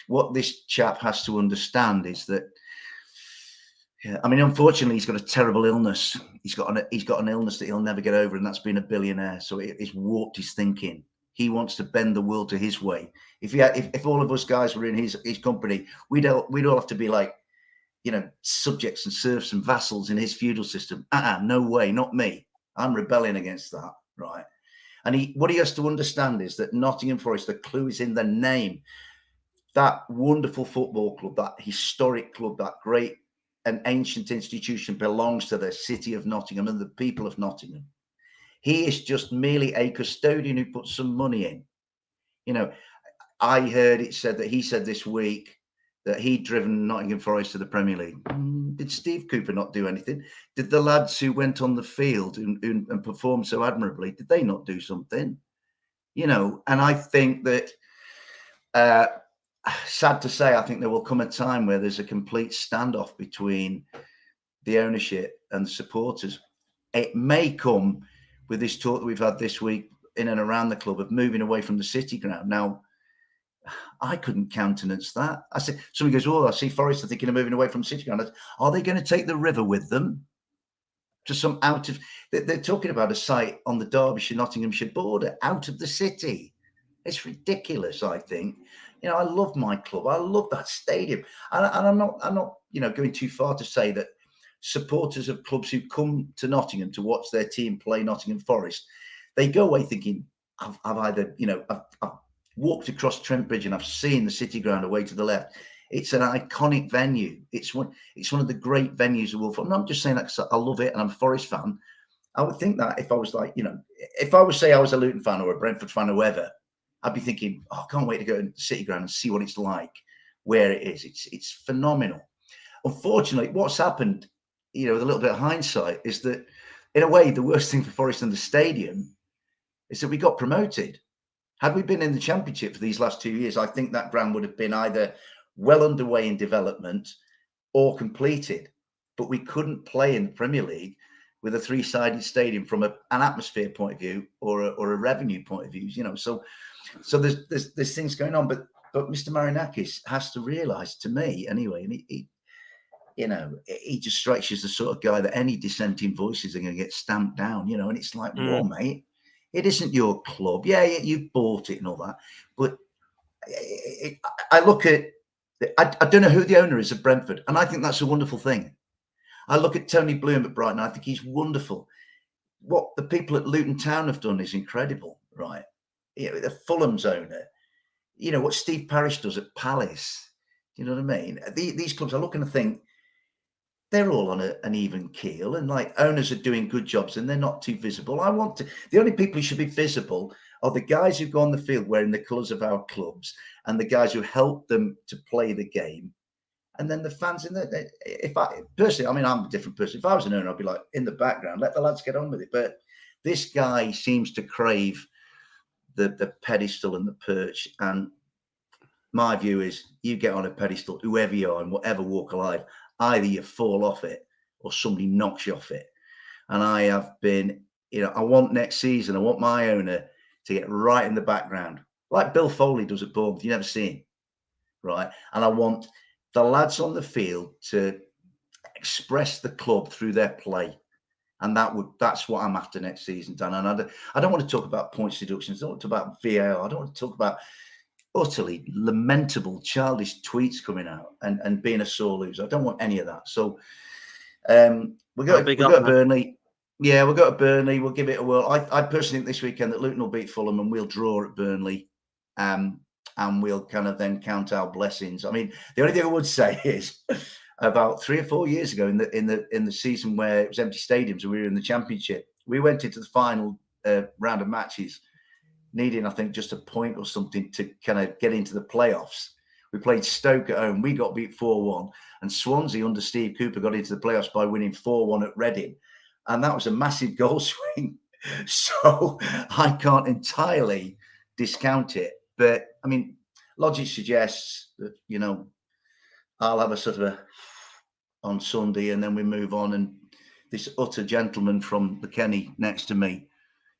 [SPEAKER 7] What this chap has to understand is that, I mean, unfortunately, he's got a terrible illness. He's got an illness that he'll never get over, and that's being a billionaire. So it's warped his thinking. He wants to bend the world to his way. If all of us guys were in his company, we'd all have to be like, subjects and serfs and vassals in his feudal system. No way, not me. I'm rebelling against that, right? And what he has to understand is that Nottingham Forest, the clue is in the name. that wonderful football club, that historic club, that great and ancient institution belongs to the city of Nottingham and the people of Nottingham. He is just merely a custodian who puts some money in. You know, I heard it said that he said this week that he'd driven Nottingham Forest to the Premier League. Did Steve Cooper not do anything? Did the lads who went on the field and performed so admirably, did they not do something? You know, and I think that, sad to say, I think there will come a time where there's a complete standoff between the ownership and the supporters. It may come with this talk that we've had this week in and around the club of moving away from the City ground. Now, I couldn't countenance that. I said, somebody goes, "Oh, I see Forest are thinking of moving away from City ground." Are they going to take the river with them? To some out of, they're talking about a site on the Derbyshire-Nottinghamshire border, out of the city. It's ridiculous, I think. You know, I love my club. I love that stadium. And I'm not, you know, going too far to say that supporters of clubs who come to Nottingham to watch their team play Nottingham Forest, they go away thinking, I've either, you know, I've walked across Trent Bridge and I've seen the City ground away to the left. It's an iconic venue. It's one of the great venues of all. I'm not just saying that because I love it and I'm a Forest fan. I would think that if I was like, you know, if I was, say I was a Luton fan or a Brentford fan or whoever, I'd be thinking, oh, I can't wait to go to the City ground and see what it's like, where it is. It's phenomenal. Unfortunately, what's happened, you know, with a little bit of hindsight, is that in a way, the worst thing for Forest and the stadium is that we got promoted. Had we been in the Championship for these last 2 years, I think that ground would have been either well underway in development or completed. But we couldn't play in the Premier League with a three-sided stadium from an atmosphere point of view or a revenue point of view. You know, so there's things going on. But Mr. Marinakis has to realise, to me anyway, and he you know, he just strikes you as the sort of guy that any dissenting voices are going to get stamped down. You know, and it's like, whoa, mate. It isn't your club. Yeah, you bought it and all that. But I look at, I don't know who the owner is of Brentford, and I think that's a wonderful thing. I look at Tony Bloom at Brighton. I think he's wonderful. What the people at Luton Town have done is incredible, right? You know, the Fulham's owner. You know, what Steve Parish does at Palace. You know what I mean? These clubs, I look and I think, they're all on an even keel, and like owners are doing good jobs and they're not too visible. The only people who should be visible are the guys who go on the field wearing the colours of our clubs and the guys who help them to play the game. And then the fans in there. If I personally, I mean, I'm a different person. If I was an owner, I'd be like in the background, let the lads get on with it. But this guy seems to crave the pedestal and the perch. And my view is you get on a pedestal, whoever you are in whatever walk of life, either you fall off it or somebody knocks you off it. And I have been, you know, I want next season, I want my owner to get right in the background, like Bill Foley does at Bournemouth. You never see him, right? And I want the lads on the field to express the club through their play. And that's what I'm after next season, Dan. And I don't want to talk about points deductions. I don't want to talk about VAR. I don't want to talk about utterly lamentable, childish tweets coming out and being a sore loser. I don't want any of that. So we'll go to Burnley. Yeah, we'll go to Burnley. We'll give it a whirl. I personally think this weekend that Luton will beat Fulham and we'll draw at Burnley. And we'll kind of then count our blessings. I mean, the only thing I would say is about 3 or 4 years ago in the season where it was empty stadiums and we were in the Championship, we went into the final round of matches needing, I think, just a point or something to kind of get into the playoffs. We played Stoke at home. We got beat 4-1. And Swansea under Steve Cooper got into the playoffs by winning 4-1 at Reading. And that was a massive goal swing. So I can't entirely discount it. But, I mean, logic suggests that, you know, I'll have a sort of on Sunday and then we move on. And this utter gentleman from the Kenny next to me,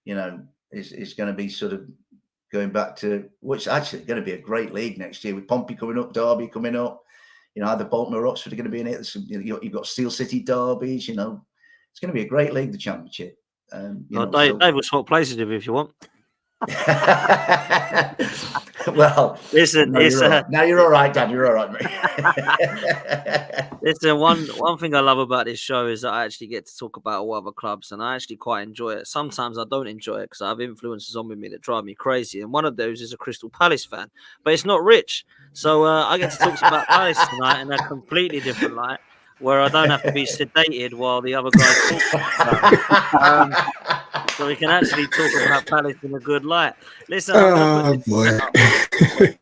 [SPEAKER 7] you know, is going to be sort of going back to what's actually going to be a great league next year with Pompey coming up, Derby coming up. You know, either Bolton or Oxford are going to be in it. You've got Steel City derbies. You know, it's going to be a great league, the Championship.
[SPEAKER 1] Dave will swap places with you if you want.
[SPEAKER 7] Well,
[SPEAKER 1] Listen,
[SPEAKER 7] no,
[SPEAKER 1] it's
[SPEAKER 7] you're all right. Now you're all right, Dad. You're all right, mate.
[SPEAKER 1] listen. One thing I love about this show is that I actually get to talk about all other clubs, and I actually quite enjoy it. Sometimes I don't enjoy it because I have influences on me that drive me crazy, and one of those is a Crystal Palace fan, but it's not Rich, so I get to talk about Palace tonight in a completely different light, where I don't have to be sedated while the other guys talk. So we can actually talk about Palace in a good light. Listen, I'm going to put this
[SPEAKER 4] boy.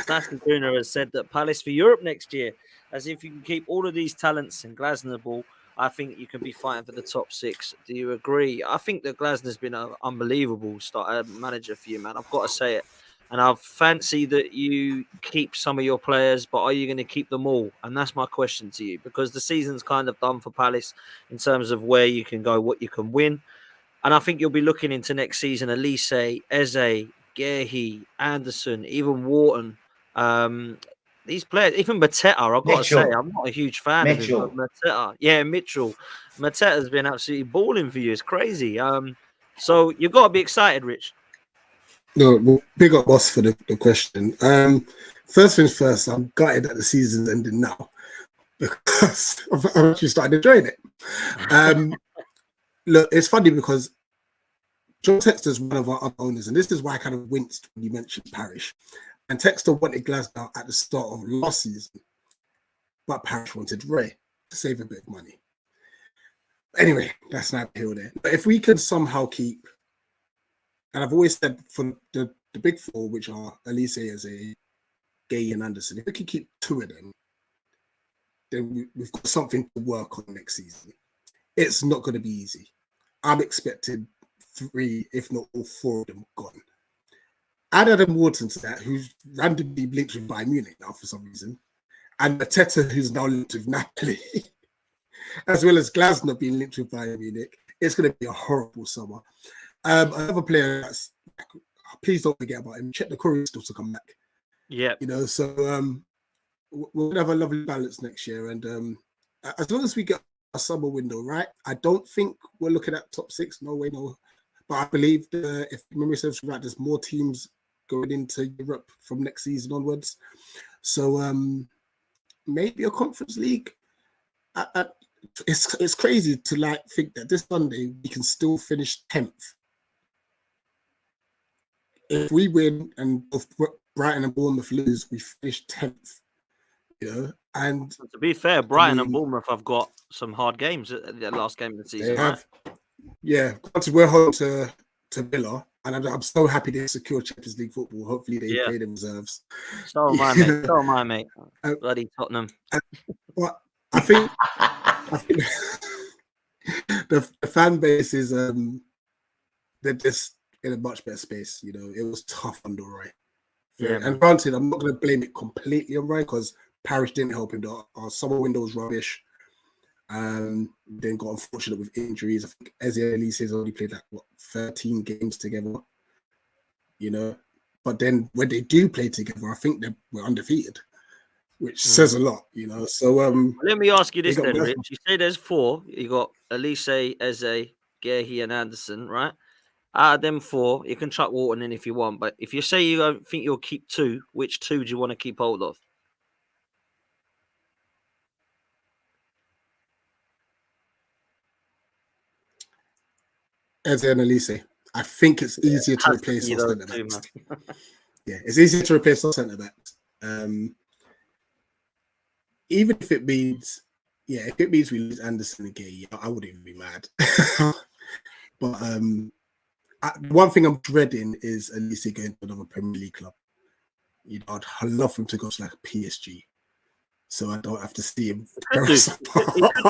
[SPEAKER 1] Sassy Bruner has said that Palace for Europe next year, as if you can keep all of these talents in Glasner, I think you can be fighting for the top 6. Do you agree? I think that Glasner's been an unbelievable manager for you, man. I've got to say it. And I fancy that you keep some of your players, but are you going to keep them all? And that's my question to you, because the season's kind of done for Palace in terms of where you can go, what you can win. And I think you'll be looking into next season, Elise, Eze, Gehi, Anderson, even Wharton. These players, even Mateta, I've got to say, I'm not a huge fan of him, but Mateta. Yeah, Mitchell. Mateta's been absolutely balling for you. It's crazy. So you've got to be excited, Rich.
[SPEAKER 4] No, well, big up boss for the question. First things first, I'm gutted that the season's ending now because I've actually started enjoying it. Look, it's funny because John Textor is one of our other owners, and this is why I kind of winced when you mentioned Parish. And Textor wanted Glasgow at the start of last season, but Parish wanted Ray to save a bit of money. Anyway, that's not here or there. But if we can somehow keep, and I've always said for the big 4, which are Elise, Eze, Gay, and Anderson, if we can keep 2 of them, then we've got something to work on next season. It's not going to be easy. I'm expecting 3, if not all 4 of them gone. Add Adam Wharton to that, who's randomly linked with Bayern Munich now for some reason, and Mateta, who's now linked with Napoli, as well as Glasner being linked with Bayern Munich. It's going to be a horrible summer. Another player that's, please don't forget about him. Check the Curry still to come back.
[SPEAKER 1] Yeah,
[SPEAKER 4] so we're going to have a lovely balance next year, and as long as we get a summer window, right? I don't think we're looking at top 6. No way, no. But I believe if memory serves right, there's more teams going into Europe from next season onwards. So maybe a Conference League. It's crazy to think that this Sunday we can still finish 10th. If we win and both Brighton and Bournemouth lose, we finish 10th. And
[SPEAKER 1] to be fair, Brighton and Bournemouth have got some hard games at the last game of the season.
[SPEAKER 4] They have, yeah. We're home to Villa, and I'm so happy they secure Champions League football. Hopefully, they play the reserves.
[SPEAKER 1] So am I, mate. So am I, mate. Bloody Tottenham.
[SPEAKER 4] But I think the fan base is they're just in a much better space. It was tough under Roy. Yeah, and granted, I'm not going to blame it completely on Roy because Parish didn't help him. Our summer window was rubbish. Then got unfortunate with injuries. I think Eze and Elise has only played 13 games together. But then when they do play together, I think we're undefeated, which says a lot. So
[SPEAKER 1] let me ask you this then, Rich. You say there's 4. You got Elise, Eze, Gehi, and Anderson, right? Out of them 4, you can chuck Wharton in if you want. But if you say you don't think you'll keep 2, which 2 do you want to keep hold of?
[SPEAKER 4] Eze and Elise. I think it's easier to replace our centre backs. Yeah, it's easier to replace our centre backs. Even if it means, we lose Anderson and Gay, I wouldn't even be mad. But one thing I'm dreading is Elise going to another Premier League club. I'd love him to go to like a PSG, so I don't have to see him.
[SPEAKER 1] He could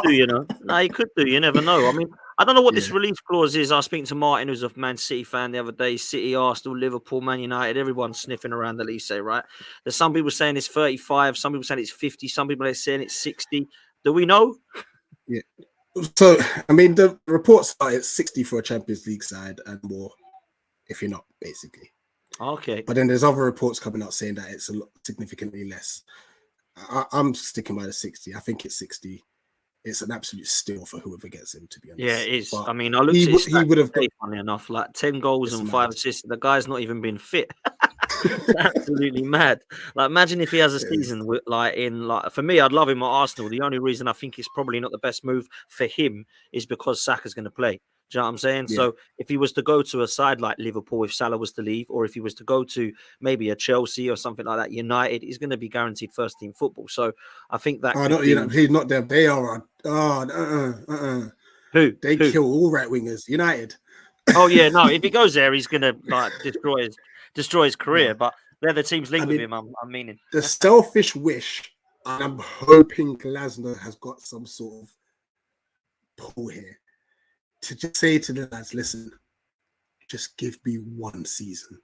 [SPEAKER 1] do, No, he could do. You never know. I mean, I don't know what this release clause is. I was speaking to Martin, who's a Man City fan, the other day. City, Arsenal, Liverpool, Man United, everyone's sniffing around Elise, right? There's some people saying it's 35, some people saying it's 50, some people are saying it's 60. Do we know?
[SPEAKER 4] Yeah. So, I mean, the reports are it's 60 for a Champions League side and more if you're not, basically.
[SPEAKER 1] Okay.
[SPEAKER 4] But then there's other reports coming out saying that it's significantly less. I'm sticking by the 60. I think it's 60. It's an absolute steal for whoever gets him, to be honest.
[SPEAKER 1] Yeah, it is.
[SPEAKER 4] But
[SPEAKER 1] I mean, I looked at his
[SPEAKER 4] he would have
[SPEAKER 1] funny enough, like 10 goals and 5 assists. The guy's not even been fit. It's absolutely mad. Like, imagine if he has a season with, for me, I'd love him at Arsenal. The only reason I think it's probably not the best move for him is because Saka's going to play. Do you know what I'm saying?
[SPEAKER 4] Yeah.
[SPEAKER 1] So if he was to go to a side like Liverpool, if Salah was to leave, or if he was to go to maybe a Chelsea or something like that, United, he's going to be guaranteed first team football. So I think that
[SPEAKER 4] Oh, no, he's not them. They are.
[SPEAKER 1] Who?
[SPEAKER 4] They kill all right wingers. United.
[SPEAKER 1] Oh yeah, no. If he goes there, he's gonna destroy his career.
[SPEAKER 4] Yeah.
[SPEAKER 1] But they're the teams linked
[SPEAKER 4] I
[SPEAKER 1] with
[SPEAKER 4] mean,
[SPEAKER 1] him. I'm meaning
[SPEAKER 4] The selfish wish, and I'm hoping Glasner has got some sort of pull here to just say to the lads, listen, just give me one season.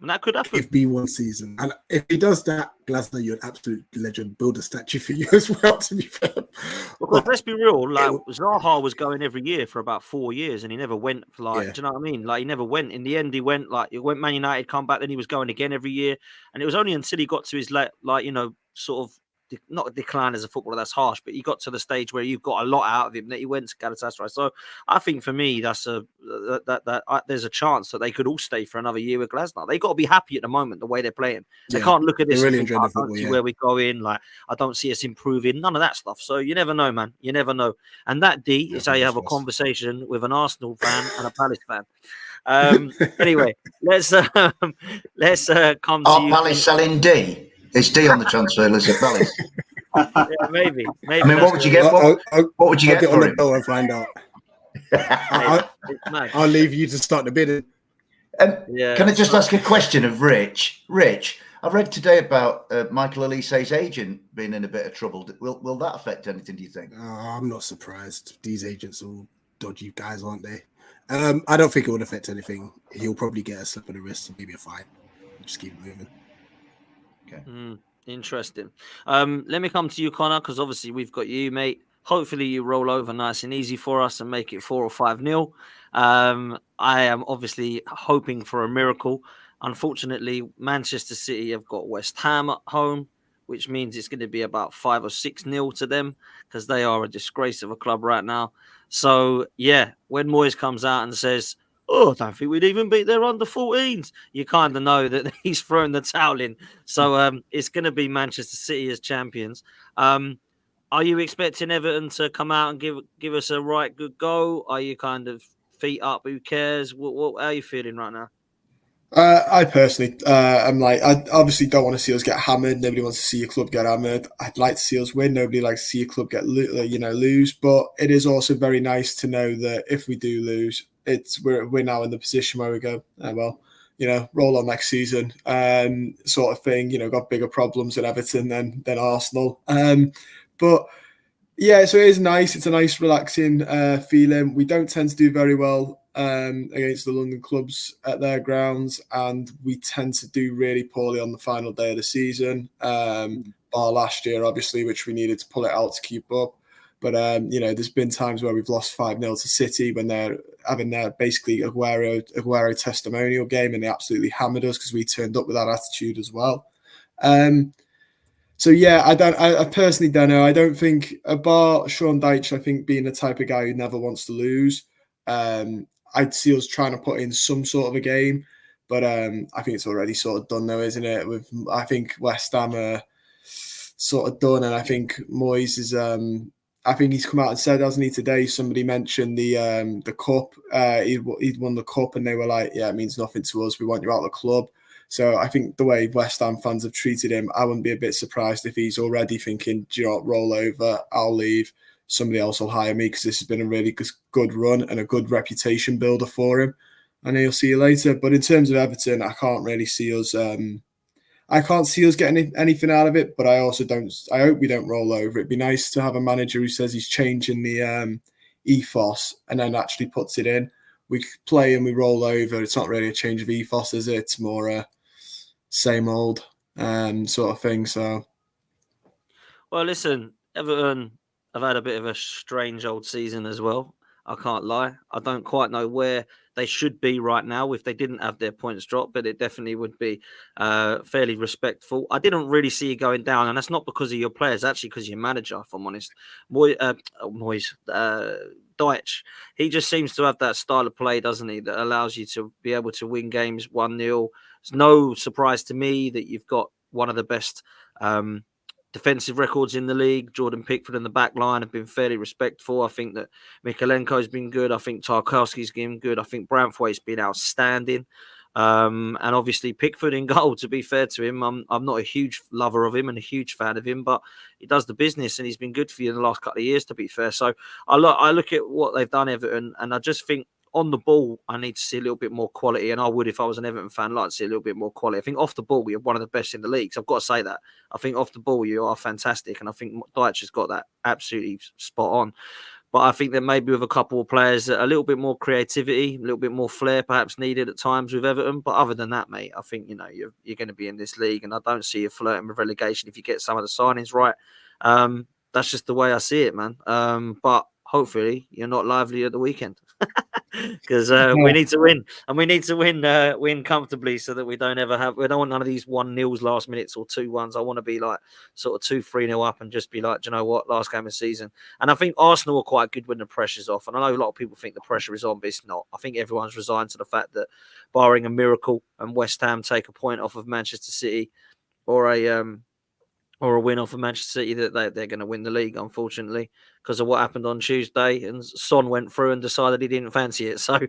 [SPEAKER 1] and that could happen.
[SPEAKER 4] Give me one season. And if he does that, Glasner, you're an absolute legend. Build a statue for you as well, to be fair.
[SPEAKER 1] Because let's be real, like Zaha was going every year for about 4 years, and he never went for do you know what I mean? Like, he never went. In the end, he went Man United, come back, then he was going again every year, and it was only until he got to his sort of not a decline as a footballer, that's harsh, but he got to the stage where you got a lot out of him that he went to Galatasaray. So I think for me, that's there's a chance that they could all stay for another year with Glasner. They got to be happy at the moment the way they're playing. They can't look at this
[SPEAKER 4] really
[SPEAKER 1] and think, I don't see where we go in. Like, I don't see us improving. None of that stuff. So you never know, man. You never know. And that is how you have a conversation with an Arsenal fan and a Palace fan. Anyway, let's come to you.
[SPEAKER 7] Palace selling D? Is D on the transfer list at Palace?
[SPEAKER 1] Yeah, maybe.
[SPEAKER 7] I mean, what would you get? What would you get
[SPEAKER 4] on
[SPEAKER 7] for
[SPEAKER 4] the
[SPEAKER 7] him?
[SPEAKER 4] bill and find out. I'll leave you to start the bidding.
[SPEAKER 7] Can I just ask a question of Rich? Rich, I've read today about Michael Elise's agent being in a bit of trouble. Will that affect anything, do you think?
[SPEAKER 4] I'm not surprised. These agents are all dodgy guys, aren't they? I don't think it would affect anything. He'll probably get a slap on the wrist and maybe a fine. Just keep it moving.
[SPEAKER 7] Okay.
[SPEAKER 1] Interesting. Let me come to you, Connor, because obviously we've got you, mate. Hopefully you roll over nice and easy for us and make it 4 or 5-0. I am obviously hoping for a miracle. Unfortunately, Manchester City have got West Ham at home, which means it's going to be about 5 or 6-0 to them because they are a disgrace of a club right now. So, yeah, when Moyes comes out and says, I don't think we'd even beat their under-14s, you kind of know that he's thrown the towel in. So it's going to be Manchester City as champions. Are you expecting Everton to come out and give us a right good go? Are you kind of feet up? Who cares? How are you feeling right now?
[SPEAKER 3] I personally, I'm like, I obviously don't want to see us get hammered. Nobody wants to see your club get hammered. I'd like to see us win. Nobody likes to see your club get lose. But it is also very nice to know that if we do lose, we're now in the position where we go, roll on next season, sort of thing. Got bigger problems at Everton than Arsenal. But yeah, so it is nice. It's a nice, relaxing feeling. We don't tend to do very well against the London clubs at their grounds, and we tend to do really poorly on the final day of the season. Bar last year, obviously, which we needed to pull it out to keep up. But there's been times where we've lost 5-0 to City when they're having their basically Aguero testimonial game, and they absolutely hammered us because we turned up with that attitude as well. So yeah, I personally don't know. I don't think, bar Sean Dyche, I think being the type of guy who never wants to lose, I'd see us trying to put in some sort of a game, but I think it's already sort of done though, isn't it? I think West Ham are sort of done, and I think Moyes is. I think he's come out and said, hasn't he, today? Somebody mentioned the cup. He'd won the cup, and they were like, "Yeah, it means nothing to us. We want you out of the club." So I think the way West Ham fans have treated him, I wouldn't be a bit surprised if he's already thinking, "Do you know what, roll over, I'll leave. Somebody else will hire me because this has been a really good run and a good reputation builder for him. And he'll see you later." But in terms of Everton, I can't really see us. I can't see us getting anything out of it. But I also don't. I hope we don't roll over. It'd be nice to have a manager who says he's changing the ethos and then actually puts it in. We play and we roll over. It's not really a change of ethos, is it? It's more same old sort of thing. So,
[SPEAKER 1] well, listen, Everton have had a bit of a strange old season as well. I can't lie. I don't quite know where they should be right now if they didn't have their points dropped, but it definitely would be fairly respectful. I didn't really see you going down, and that's not because of your players, actually because of your manager, if I'm honest. Moyes, Dyche, he just seems to have that style of play, doesn't he, that allows you to be able to win games 1-0, It's no surprise to me that you've got one of the best defensive records in the league. Jordan Pickford and the back line have been fairly respectful. I think that Mikalenko's been good. I think Tarkowski's been good. I think Branthwaite's been outstanding. And obviously Pickford in goal, to be fair to him. I'm not a huge lover of him and a huge fan of him, but he does the business and he's been good for you in the last couple of years, to be fair. So I look at what they've done, Everton, and I just think on the ball, I need to see a little bit more quality. And I would, if I was an Everton fan, like to see a little bit more quality. I think off the ball, you're one of the best in the league. So I've got to say that. I think off the ball, you are fantastic. And I think Dyche has got that absolutely spot on. But I think that maybe with a couple of players, a little bit more creativity, a little bit more flair perhaps needed at times with Everton. But other than that, mate, I think, you're going to be in this league. And I don't see you flirting with relegation if you get some of the signings right. That's just the way I see it, man. But hopefully you're not lively at the weekend. Because we need to win, and we need to win comfortably so that we don't want none of these 1-0s last minutes or 2-1s. I want to be like sort of 2-3-0 up and just be like, do you know what, last game of the season. And I think Arsenal are quite good when the pressure's off. And I know a lot of people think the pressure is on, but it's not. I think everyone's resigned to the fact that barring a miracle and West Ham take a point off of Manchester City or a win off of Manchester City, that they're going to win the league, unfortunately, because of what happened on Tuesday. And Son went through and decided he didn't fancy it. So,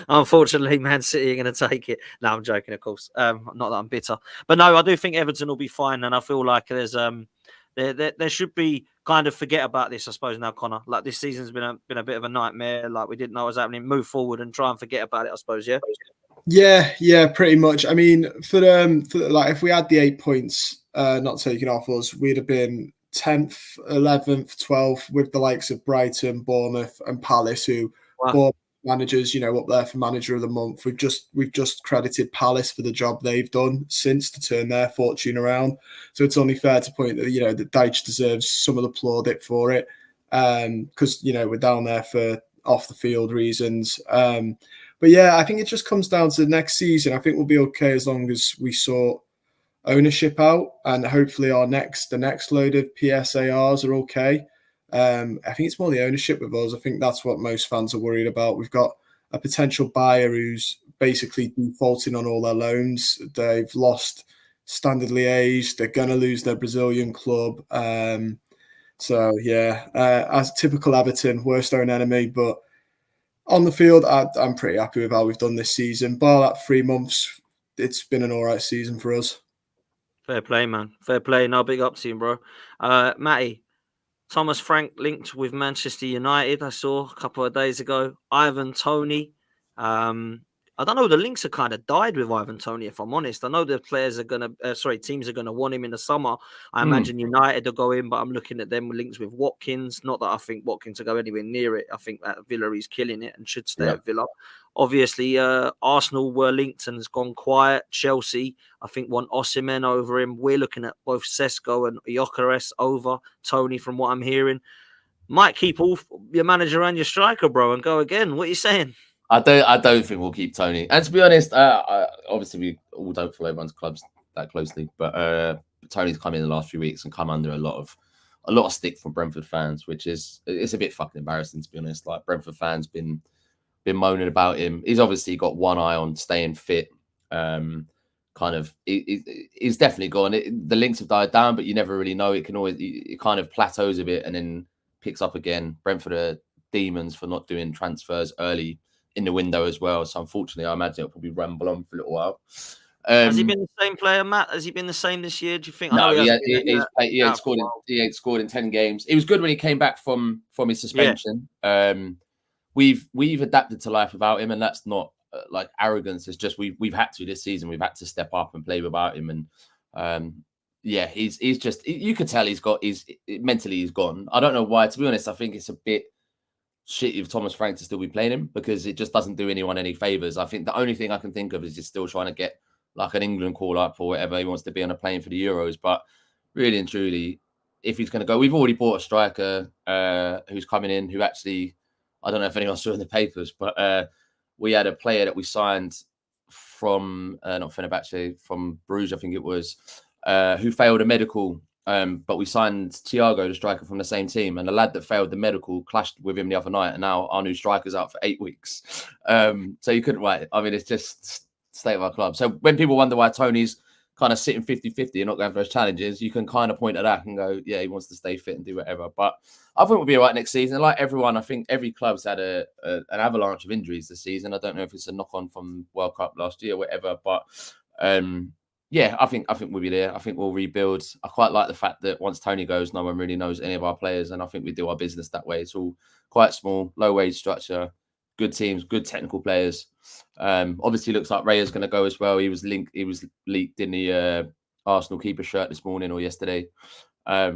[SPEAKER 1] unfortunately, Man City are going to take it. No, I'm joking, of course. Not that I'm bitter. But no, I do think Everton will be fine. And I feel like there's there should be kind of forget about this, I suppose, now, Connor. Like, this season's been a bit of a nightmare. Like, we didn't know what was happening. Move forward and try and forget about it, I suppose, yeah?
[SPEAKER 3] Yeah, pretty much. I mean, for like, if we had the 8 points not taken off us, we'd have been 10th, 11th, 12th with the likes of Brighton, Bournemouth, and Palace, who Bournemouth managers, up there for manager of the month. We've just credited Palace for the job they've done since to turn their fortune around. So it's only fair to point that that Dyche deserves some of the plaudit for it, because we're down there for off the field reasons. But yeah, I think it just comes down to next season. I think we'll be okay as long as we sort ownership out, and hopefully the next load of PSARs are okay. I think it's more the ownership with us. I think that's what most fans are worried about. We've got a potential buyer who's basically defaulting on all their loans. They've lost Standard Liège. They're going to lose their Brazilian club. So yeah, as typical Everton, worst own enemy, but on the field, I'm pretty happy with how we've done this season. Bar that 3 months, it's been an all right season for us.
[SPEAKER 1] Fair play, man. Fair play. No, big up to you, bro. Matty, Thomas Frank linked with Manchester United, I saw a couple of days ago. Ivan Tony. I don't know. The links have kind of died with Ivan Tony, if I'm honest. I know the players are going to, teams are going to want him in the summer. I imagine United will go in, but I'm looking at them with links with Watkins. Not that I think Watkins will go anywhere near it. I think that Villa is killing it and should stay at Villa. Obviously, Arsenal were linked and has gone quiet. Chelsea, I think, want Osimhen over him. We're looking at both Sesko and Gyökeres over Tony, from what I'm hearing. Might keep all your manager and your striker, bro, and go again. What are you saying?
[SPEAKER 2] I don't think we'll keep Tony. And to be honest, obviously we all don't follow everyone's clubs that closely, but Tony's come in the last few weeks and come under a lot of stick from Brentford fans, which it's a bit fucking embarrassing, to be honest. Like, Brentford fans been moaning about him. He's obviously got one eye on staying fit. He's definitely gone. The links have died down, but you never really know. It kind of plateaus a bit and then picks up again. Brentford are demons for not doing transfers early in the window as well. So unfortunately, I imagine it'll probably ramble on for a little while.
[SPEAKER 1] Has he been the same player, Matt? Has he been the same this year? Do you think?
[SPEAKER 2] No, he ain't scored in 10 games. It was good when he came back from his suspension. Yeah. We've adapted to life without him, and that's not like arrogance. It's just we've had to this season. We've had to step up and play without him. And he's just, you could tell he's mentally he's gone. I don't know why. To be honest, I think it's a bit shitty of Thomas Frank to still be playing him, because it just doesn't do anyone any favors. I think the only thing I can think of is just still trying to get like an England call up or whatever. He wants to be on a plane for the Euros, but really and truly, if he's going to go, we've already bought a striker who's coming in, who actually, I don't know if anyone saw in the papers, but we had a player that we signed from not Fenerbahce, from Bruges, I think it was, who failed a medical. But we signed Thiago, the striker, from the same team, and the lad that failed the medical clashed with him the other night, and now our new striker's out for 8 weeks. So you couldn't wait. I mean, it's just state of our club. So when people wonder why Tony's kind of sitting 50-50 and not going for those challenges, you can kind of point at that and go, yeah, he wants to stay fit and do whatever. But I think we'll be all right next season. Like everyone, I think every club's had an avalanche of injuries this season. I don't know if it's a knock-on from World Cup last year or whatever, but yeah, I think we'll be there. I think we'll rebuild. I quite like the fact that once Tony goes, no one really knows any of our players, and I think we do our business that way. It's all quite small, low-wage structure, good teams, good technical players. Obviously, looks like Raya's going to go as well. He was leaked in the Arsenal keeper shirt this morning or yesterday,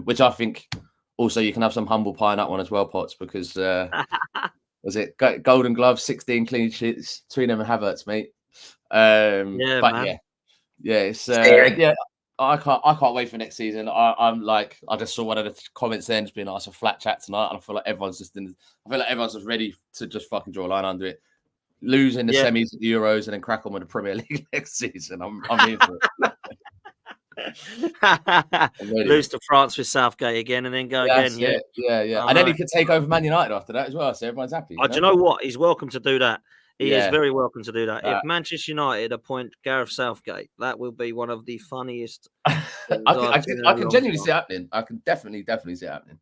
[SPEAKER 2] which I think also you can have some humble pie in that one as well, Potts, because was it Golden Glove, 16 clean sheets, between them and Havertz, mate.
[SPEAKER 1] Yeah,
[SPEAKER 2] but
[SPEAKER 1] man.
[SPEAKER 2] yeah, it's yeah. I can't wait for next season. I'm like, I just saw one of the comments then, just being like, it's a flat chat tonight, and I feel like everyone's just ready to just fucking draw a line under it. Lose in the semis at the Euros and then crack on with the Premier League next season. I'm here for it.
[SPEAKER 1] Lose to France with Southgate again and then go again.
[SPEAKER 2] Yeah. And then he could take over Man United after that as well. So everyone's happy.
[SPEAKER 1] Do you know what? He's welcome to do that. He is
[SPEAKER 2] Yeah.
[SPEAKER 1] very welcome to do that. If Manchester United appoint Gareth Southgate, that will be one of the funniest.
[SPEAKER 2] I can genuinely see it happening. I can definitely see it happening.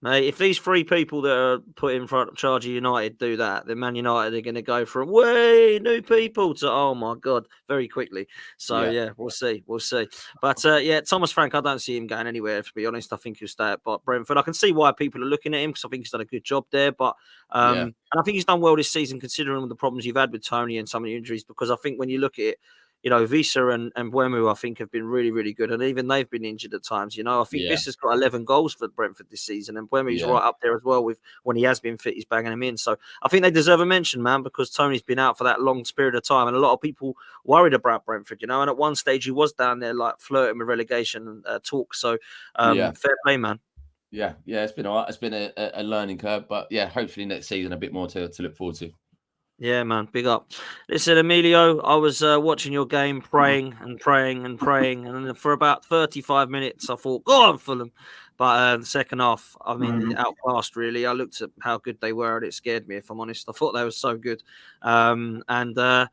[SPEAKER 1] Mate, if these three people that are put in front of charge of United do that, then Man United are going to go from way new people to, oh my God, very quickly. So yeah, we'll see. But yeah, Thomas Frank, I don't see him going anywhere, to be honest. I think he'll stay at Brentford. I can see why people are looking at him because I think he's done a good job there. But and I think he's done well this season considering the problems you've had with Tony and some of the injuries, because I think when you look at it, you know, Visa and Mbeumo, I think, have been really, really good. And even they've been injured at times. You know, I think Visa's got 11 goals for Brentford this season. And Mbeumo's right up there as well with when he has been fit, he's banging them in. So I think they deserve a mention, man, because Tony's been out for that long period of time. And a lot of people worried about Brentford, you know. And at one stage, he was down there like flirting with relegation talk. So fair play, man.
[SPEAKER 2] Yeah, it's been all right. It's been a learning curve. But yeah, hopefully next season, a bit more to look forward to. Yeah,
[SPEAKER 1] man, big up. Listen, Emilio, I was watching your game, praying, and for about 35 minutes, I thought, go on, Fulham. But the second half, I mean, outclassed, really. I looked at how good they were, and it scared me, if I'm honest. I thought they were so good. And I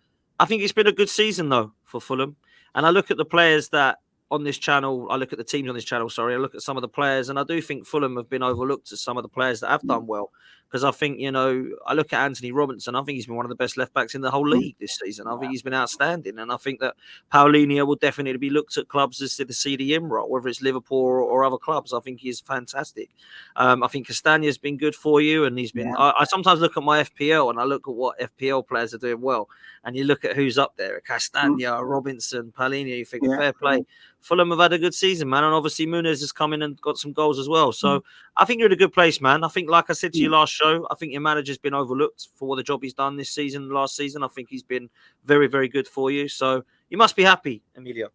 [SPEAKER 1] think it's been a good season, though, for Fulham. And I look at the players that on this channel, I look at the teams on this channel, I look at some of the players, and I do think Fulham have been overlooked as some of the players that have done well. Because I think, you know, I look at Anthony Robinson, I think he's been one of the best left backs in the whole league this season. I think he's been outstanding. And I think that Paulinho will definitely be looked at clubs as the CDM role, whether it's Liverpool or other clubs. I think he's fantastic. I think Castagna's been good for you. And he's been, I sometimes look at my FPL and I look at what FPL players are doing well. And you look at who's up there, Castagna, Robinson, Paulinho, you think, fair play. Fulham have had a good season, man. And obviously Muniz has come in and got some goals as well. So I think you're in a good place, man. I think, like I said to you last show, I think your manager's been overlooked for the job he's done this season, last season. I think he's been very, very good for you. So you must be happy, Emilio.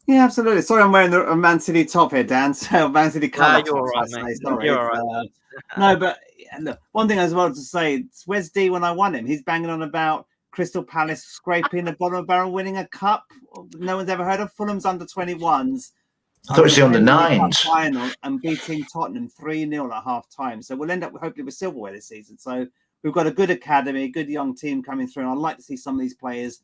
[SPEAKER 5] Yeah, absolutely. Sorry, I'm wearing a Man City top here, Dan. So Man City colour.
[SPEAKER 1] You're all right, mate.
[SPEAKER 5] Sorry.
[SPEAKER 1] You're all right.
[SPEAKER 5] No, but look, one thing as well to say, where's D when I won him? He's banging on about Crystal Palace scraping the bottom of the barrel, winning a cup no one's ever heard of. Fulham's under 21s.
[SPEAKER 7] I thought it was the under 9s.
[SPEAKER 5] Final and beating Tottenham 3-0 at half time. So we'll end up hopefully with silverware this season. So we've got a good academy, a good young team coming through. And I'd like to see some of these players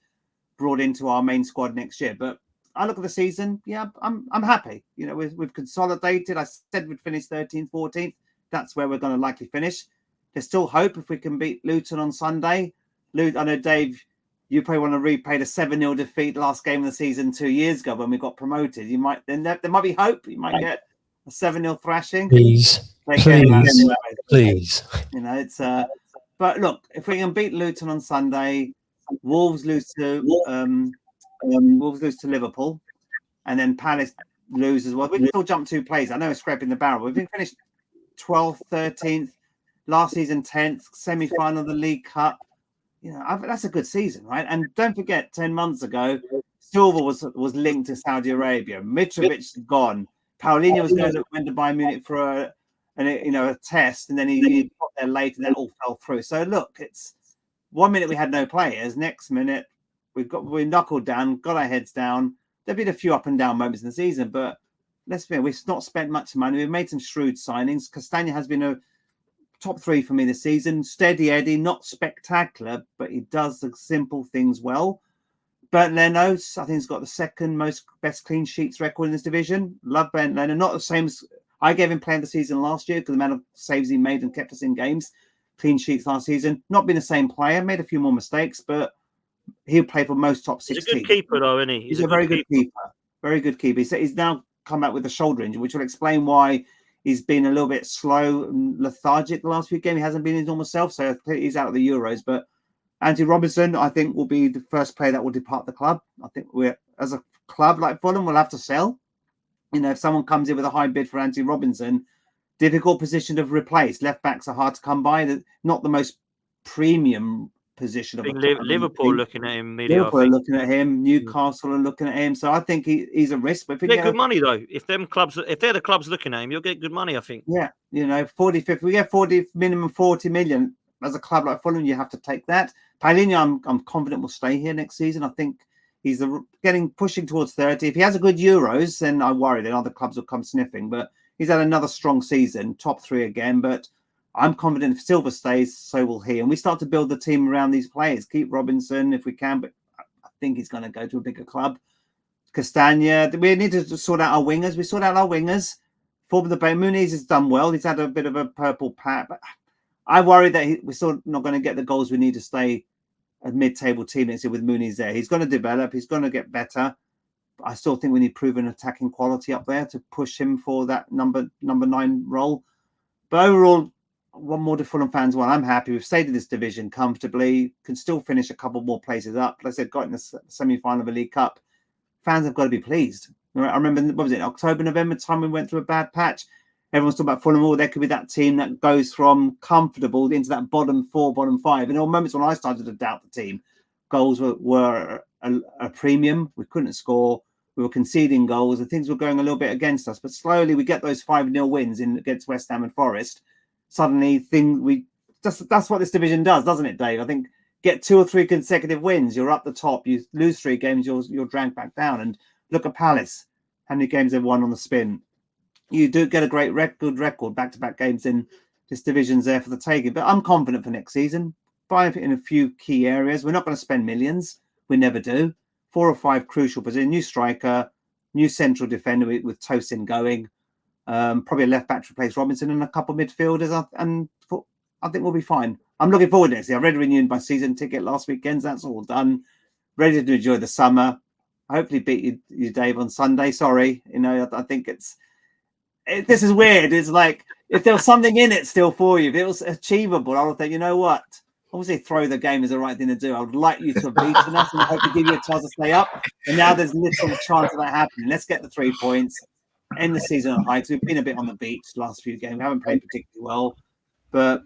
[SPEAKER 5] brought into our main squad next year. But I look at the season, I'm happy. You know, we've consolidated. I said we'd finish 13th, 14th. That's where we're going to likely finish. There's still hope if we can beat Luton on Sunday. I know, Dave, you probably want to replay the 7-0 defeat last game of the season 2 years ago when we got promoted. You might then there might be hope. You might get a 7-0 thrashing.
[SPEAKER 6] Please.
[SPEAKER 5] You know, it's but look, if we can beat Luton on Sunday, Wolves lose to Liverpool, and then Palace lose as well. We can still jump 2 plays. I know it's scraping the barrel. We've been finished 12th, 13th, last season 10th, semi-final of the League Cup. You know, that's a good season, right? And don't forget, 10 months ago, Silva was linked to Saudi Arabia. Mitrovic gone. Paulinho was going to Bayern Munich for a test, and then he got there late, and that all fell through. So look, it's 1 minute we had no players, next minute we knuckled down, got our heads down. There've been a few up and down moments in the season, but let's be honest, we've not spent much money. We've made some shrewd signings. Castagna has been a top 3 for me this season. Steady Eddie, not spectacular, but he does the simple things well. Bernd Leno, I think he's got the second best clean sheets record in this division. Love Bernd Leno. Not the same as I gave him player of the season last year because the amount of saves he made and kept us in games. Clean sheets last season. Not been the same player. Made a few more mistakes, but he'll play for most top 6
[SPEAKER 1] He's a good
[SPEAKER 5] teams.
[SPEAKER 1] keeper, though, isn't he?
[SPEAKER 5] He's a very good keeper. Very good keeper. He's now come back with a shoulder injury, which will explain why he's been a little bit slow and lethargic the last few games. He hasn't been his normal self, so he's out of the Euros. But Andy Robinson, I think, will be the first player that will depart the club. I think we're, as a club like Fulham, we'll have to sell. You know, if someone comes in with a high bid for Andy Robinson, difficult position to replace. Left backs are hard to come by. Not the most premium position of
[SPEAKER 1] I think
[SPEAKER 5] a club.
[SPEAKER 1] Liverpool looking at him.
[SPEAKER 5] Liverpool are looking at him. Newcastle are looking at him. So I think he's a risk. But if
[SPEAKER 1] get good money though. If they're the clubs looking at him, you'll get good money. I think.
[SPEAKER 5] Yeah, you know, 40, 50. We get 40 minimum 40 million as a club like Fulham. You have to take that. Palhinha, I'm confident will stay here next season. I think he's pushing towards 30. If he has a good Euros, then I worry that other clubs will come sniffing. But he's had another strong season, top 3 again. But I'm confident if Silva stays, so will he. And we start to build the team around these players. Keep Robinson if we can, but I think he's going to go to a bigger club. Castagna, we need to sort out our wingers. We sort out our wingers. For the Bay, Muniz has done well. He's had a bit of a purple patch, but I worry that we're still not going to get the goals we need to stay a mid-table team next year with Muniz there. He's going to develop. He's going to get better. I still think we need proven attacking quality up there to push him for that number 9 role. But overall, one more to Fulham fans. Well, I'm happy we've stayed in this division comfortably. Can still finish a couple more places up. Like I said, got in the semi-final of a League Cup. Fans have got to be pleased. I remember, what was it, October, November time we went through a bad patch. Everyone's talking about Fulham. Oh, there could be that team that goes from comfortable into that bottom 4, bottom 5. And there were moments when I started to doubt the team. Goals were a premium. We couldn't score. We were conceding goals and things were going a little bit against us. But slowly we get those 5-0 wins against West Ham and Forest. Suddenly that's what this division does, doesn't it, Dave? I think get 2 or 3 consecutive wins, you're up the top. You lose 3 games, you're dragged back down. And look at Palace, how many games they've won on the spin. You do get a good record, back-to-back games in this division's there for the taking. But I'm confident for next season. Buy in a few key areas. We're not going to spend millions. We never do. 4 or 5 crucial positions. New striker, new central defender with Tosin going. Probably a left back to replace Robinson and a couple of midfielders, and I think we'll be fine. I'm looking forward to next year. I've already renewed my season ticket last weekend. That's all done. Ready to enjoy the summer. I hopefully beat you, Dave, on Sunday. Sorry, I think this is weird. It's like if there was something in it still for you, if it was achievable, I would think, you know what? Obviously, throw the game is the right thing to do. I would like you to have beaten us and hope to give you a chance to stay up. And now there's little chance of that happening. Let's get the 3 points. End the season on high. We've been a bit on the beach the last few games. We haven't played particularly well, but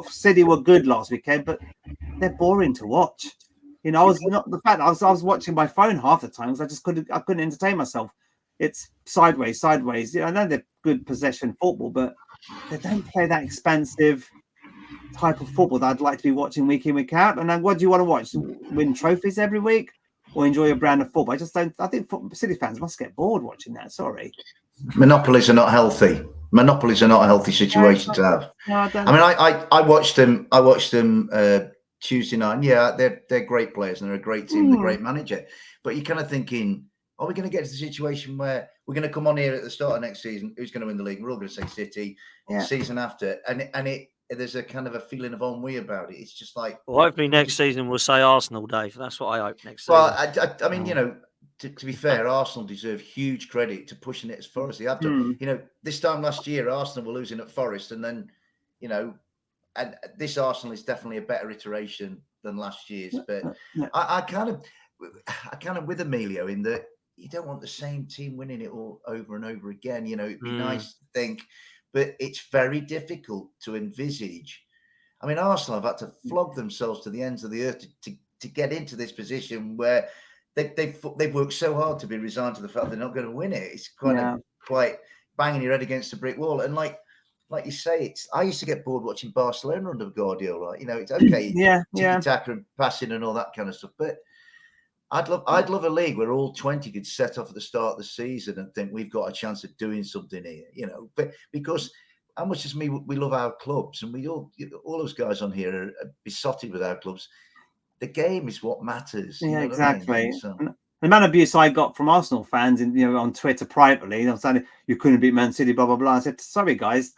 [SPEAKER 5] City were good last weekend, but they're boring to watch. I was watching my phone half the time because I couldn't entertain myself. It's sideways. I know they're good possession football, but they don't play that expansive type of football that I'd like to be watching week in, week out. And then what do you want to watch? Win trophies every week? Or enjoy a brand of football? I think City fans must get bored watching that. Sorry.
[SPEAKER 7] Monopolies are not healthy. Monopolies are not a healthy situation to have. I watched them. Tuesday night. Yeah, they're great players and they're a great team, a great manager. But you're kind of thinking, are we going to get to the situation where we're going to come on here at the start of next season? Who's going to win the league? We're all going to say City. The season after, and there's a kind of a feeling of ennui about it. It's just like,
[SPEAKER 1] well, hopefully next season we'll say Arsenal, Dave. That's what I hope next season.
[SPEAKER 7] Well, I mean, to be fair, Arsenal deserve huge credit to pushing it as far as they have done. This time last year, Arsenal were losing at Forest, and then, and this Arsenal is definitely a better iteration than last year's. But I kind of with Emilio in that you don't want the same team winning it all over and over again. It'd be nice to think. But it's very difficult to envisage. I mean, Arsenal have had to flog themselves to the ends of the earth to get into this position where they've worked so hard to be resigned to the fact they're not going to win it. It's kind of quite banging your head against a brick wall. And like you say, I used to get bored watching Barcelona under Guardiola. It's okay, tiki-taka and passing and all that kind of stuff. But I'd love a league where all 20 could set off at the start of the season and think we've got a chance of doing something here, but because how much as we love our clubs, and we all those guys on here are besotted with our clubs. the game is what matters. You
[SPEAKER 5] Yeah,
[SPEAKER 7] know what I mean?
[SPEAKER 5] exactly.
[SPEAKER 7] And so,
[SPEAKER 5] And the amount of abuse I got from Arsenal fans, on Twitter privately, saying you couldn't beat Man City, blah blah blah. I said, sorry guys,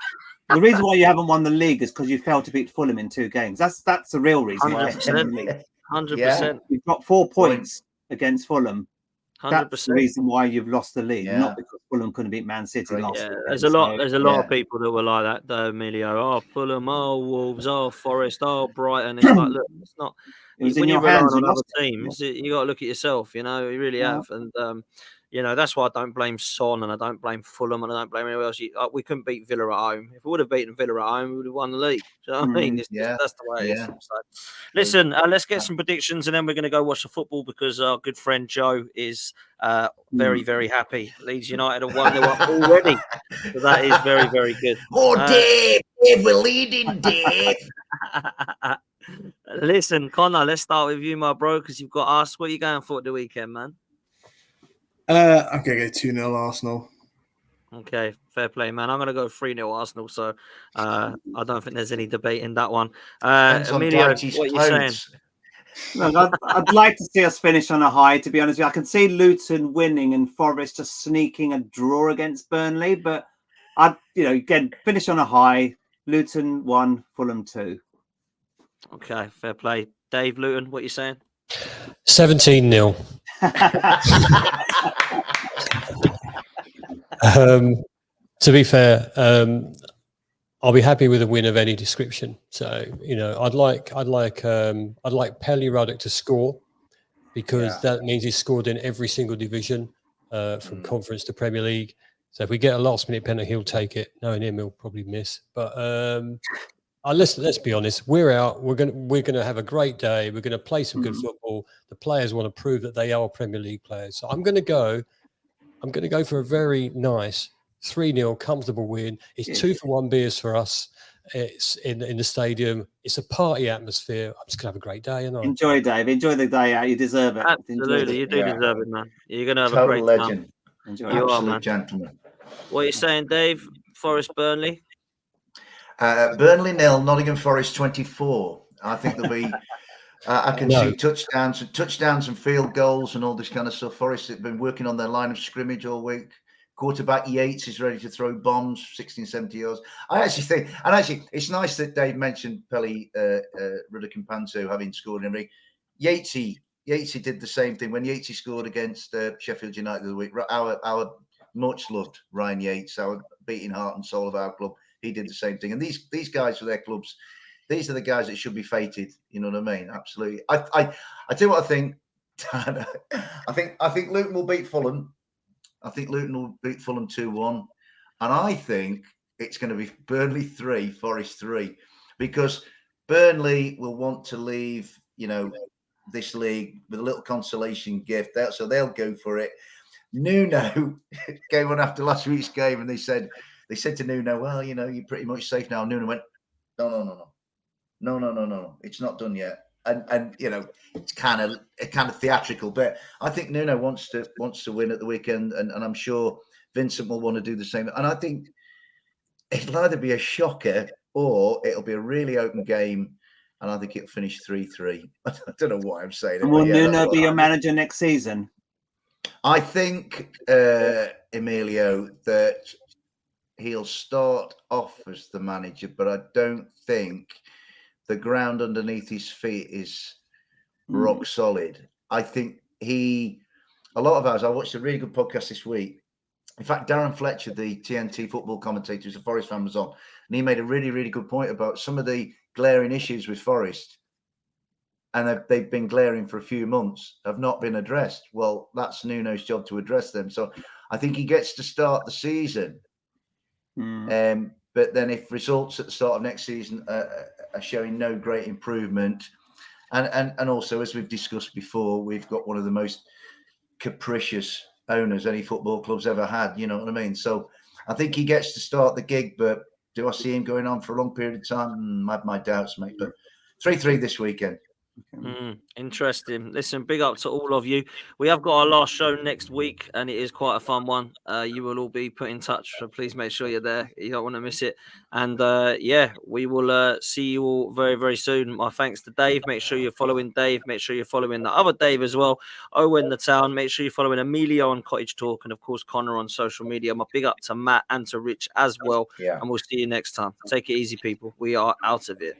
[SPEAKER 5] the reason why you haven't won the league is because you failed to beat Fulham in 2 games. That's the real reason why.
[SPEAKER 1] 100%. 100%.
[SPEAKER 5] You've got 4 points against Fulham. That's the
[SPEAKER 1] 100%.
[SPEAKER 5] reason why you've lost the league,
[SPEAKER 7] Yeah.
[SPEAKER 5] not because Fulham couldn't beat Man City
[SPEAKER 7] Great.
[SPEAKER 5] last
[SPEAKER 1] Yeah,
[SPEAKER 5] weekend.
[SPEAKER 1] there's a lot.
[SPEAKER 5] So,
[SPEAKER 1] There's a lot
[SPEAKER 7] Yeah.
[SPEAKER 1] of people that were like that, though, Emilio. Oh, Fulham, oh, Wolves, oh, Forest, oh, Brighton. It's like, look, it's not.
[SPEAKER 5] it was
[SPEAKER 1] When
[SPEAKER 5] in
[SPEAKER 1] you're
[SPEAKER 5] your
[SPEAKER 1] relying
[SPEAKER 5] hands.
[SPEAKER 1] on
[SPEAKER 5] You
[SPEAKER 1] other
[SPEAKER 5] lost it.
[SPEAKER 1] teams, you got to look at yourself. You really
[SPEAKER 5] Yeah.
[SPEAKER 1] have, and that's why I don't blame Son and I don't blame Fulham and I don't blame anyone else. We couldn't beat Villa at home. If we would have beaten Villa at home, we would have won the league. Do you know what I mean? It's
[SPEAKER 7] Yeah.
[SPEAKER 1] that's the way it is.
[SPEAKER 7] Yeah.
[SPEAKER 1] So, listen, let's get some predictions and then we're going to go watch the football because our good friend Joe is very, very happy. Leeds United have 1-0 up already. So that is very, very good.
[SPEAKER 7] Oh, Dave, we're leading, Dave.
[SPEAKER 1] Listen, Connor, let's start with you, my bro, because you've got us. What are you going for at the weekend, man?
[SPEAKER 3] I'm going to go 2-0 Arsenal.
[SPEAKER 1] Okay, fair play, man. I'm going to go 3-0 Arsenal, so I don't think there's any debate in that one.
[SPEAKER 7] Depends on
[SPEAKER 1] Emilio,
[SPEAKER 7] Doughty's
[SPEAKER 1] what are you saying?
[SPEAKER 7] clothes.
[SPEAKER 5] Look, I'd like to see us finish on a high, to be honest with you. I can see Luton winning and Forest just sneaking a draw against Burnley, but again, finish on a high. Luton 1, Fulham 2.
[SPEAKER 1] Okay, fair play. Dave, Luton, what are you saying?
[SPEAKER 6] 17-0. To be fair, I'll be happy with a win of any description. So I'd like Pelly Ruddock to score because that means he's scored in every single division from Conference to Premier League. So if we get a last minute penalty, he'll take it. Knowing him, he'll probably miss. But let's be honest. We're out. We're gonna have a great day. We're gonna play some good football. The players want to prove that they are Premier League players. So I'm gonna go for a very nice 3-0 comfortable win. It's 2 for 1 beers for us. It's in the stadium. It's a party atmosphere. I'm just gonna have a great day.
[SPEAKER 5] Enjoy, Dave. Enjoy the day out. You deserve it.
[SPEAKER 1] Absolutely, you do deserve it, man. You're gonna have
[SPEAKER 7] Total
[SPEAKER 1] a great
[SPEAKER 7] legend.
[SPEAKER 1] time.
[SPEAKER 5] Enjoy.
[SPEAKER 1] You are,
[SPEAKER 7] Absolute
[SPEAKER 1] man.
[SPEAKER 7] gentleman.
[SPEAKER 1] What are you saying, Dave? Forest, Burnley.
[SPEAKER 7] Burnley 0, Nottingham Forest 24. I think there'll be. I can see touchdowns and field goals and all this kind of stuff. Forest have been working on their line of scrimmage all week. Quarterback Yates is ready to throw bombs, 16, 70 yards. I actually think, and actually, it's nice that Dave mentioned Pelly Ruddock and Panto having scored in the league. Yatesy did the same thing when Yatesy scored against Sheffield United the week. Our much loved Ryan Yates, our beating heart and soul of our club, he did the same thing. And these guys for their clubs, these are the guys that should be fated. You know what I mean? Absolutely. I tell you what I think. I think Luton will beat Fulham. I think Luton will beat Fulham 2-1. And I think it's going to be Burnley 3, Forest 3, because Burnley will want to leave, this league with a little consolation gift. So they'll go for it. Nuno came on after last week's game and they said to Nuno, well, you're pretty much safe now. Nuno went, no, it's not done yet. And it's kind of theatrical, but I think Nuno wants to win at the weekend, and I'm sure Vincent will want to do the same. And I think it'll either be a shocker or it'll be a really open game, and I think it'll finish 3-3. I don't know why I'm saying it.
[SPEAKER 5] And will Nuno be your manager next season?
[SPEAKER 7] I think, Emilio, that he'll start off as the manager, but I don't think the ground underneath his feet is rock solid. I think a lot of ours, I watched a really good podcast this week. In fact, Darren Fletcher, the TNT football commentator, who's a Forest fan, was on, and he made a really, really good point about some of the glaring issues with Forest. And they've been glaring for a few months, have not been addressed. Well, that's Nuno's job to address them. So I think he gets to start the season. But then if results at the start of next season are showing no great improvement, and also, as we've discussed before, we've got one of the most capricious owners any football club's ever had. You know what I mean? So I think he gets to start the gig, but do I see him going on for a long period of time? I have my doubts, mate. But 3-3 this weekend.
[SPEAKER 1] Interesting. Listen, big up to all of you. We have got our last show next week, and it is quite a fun one. You will all be put in touch, so please make sure you're there. You don't want to miss it. And yeah, we will see you all very, very soon. My thanks to Dave. Make sure you're following Dave. Make sure you're following the other Dave as well. Owen the Town. Make sure you're following Emilio on Cottage Talk, and of course Connor on social media. My big up to Matt and to Rich as well.
[SPEAKER 8] Yeah.
[SPEAKER 1] And we'll see you next time. Take it easy, people. We are out of it.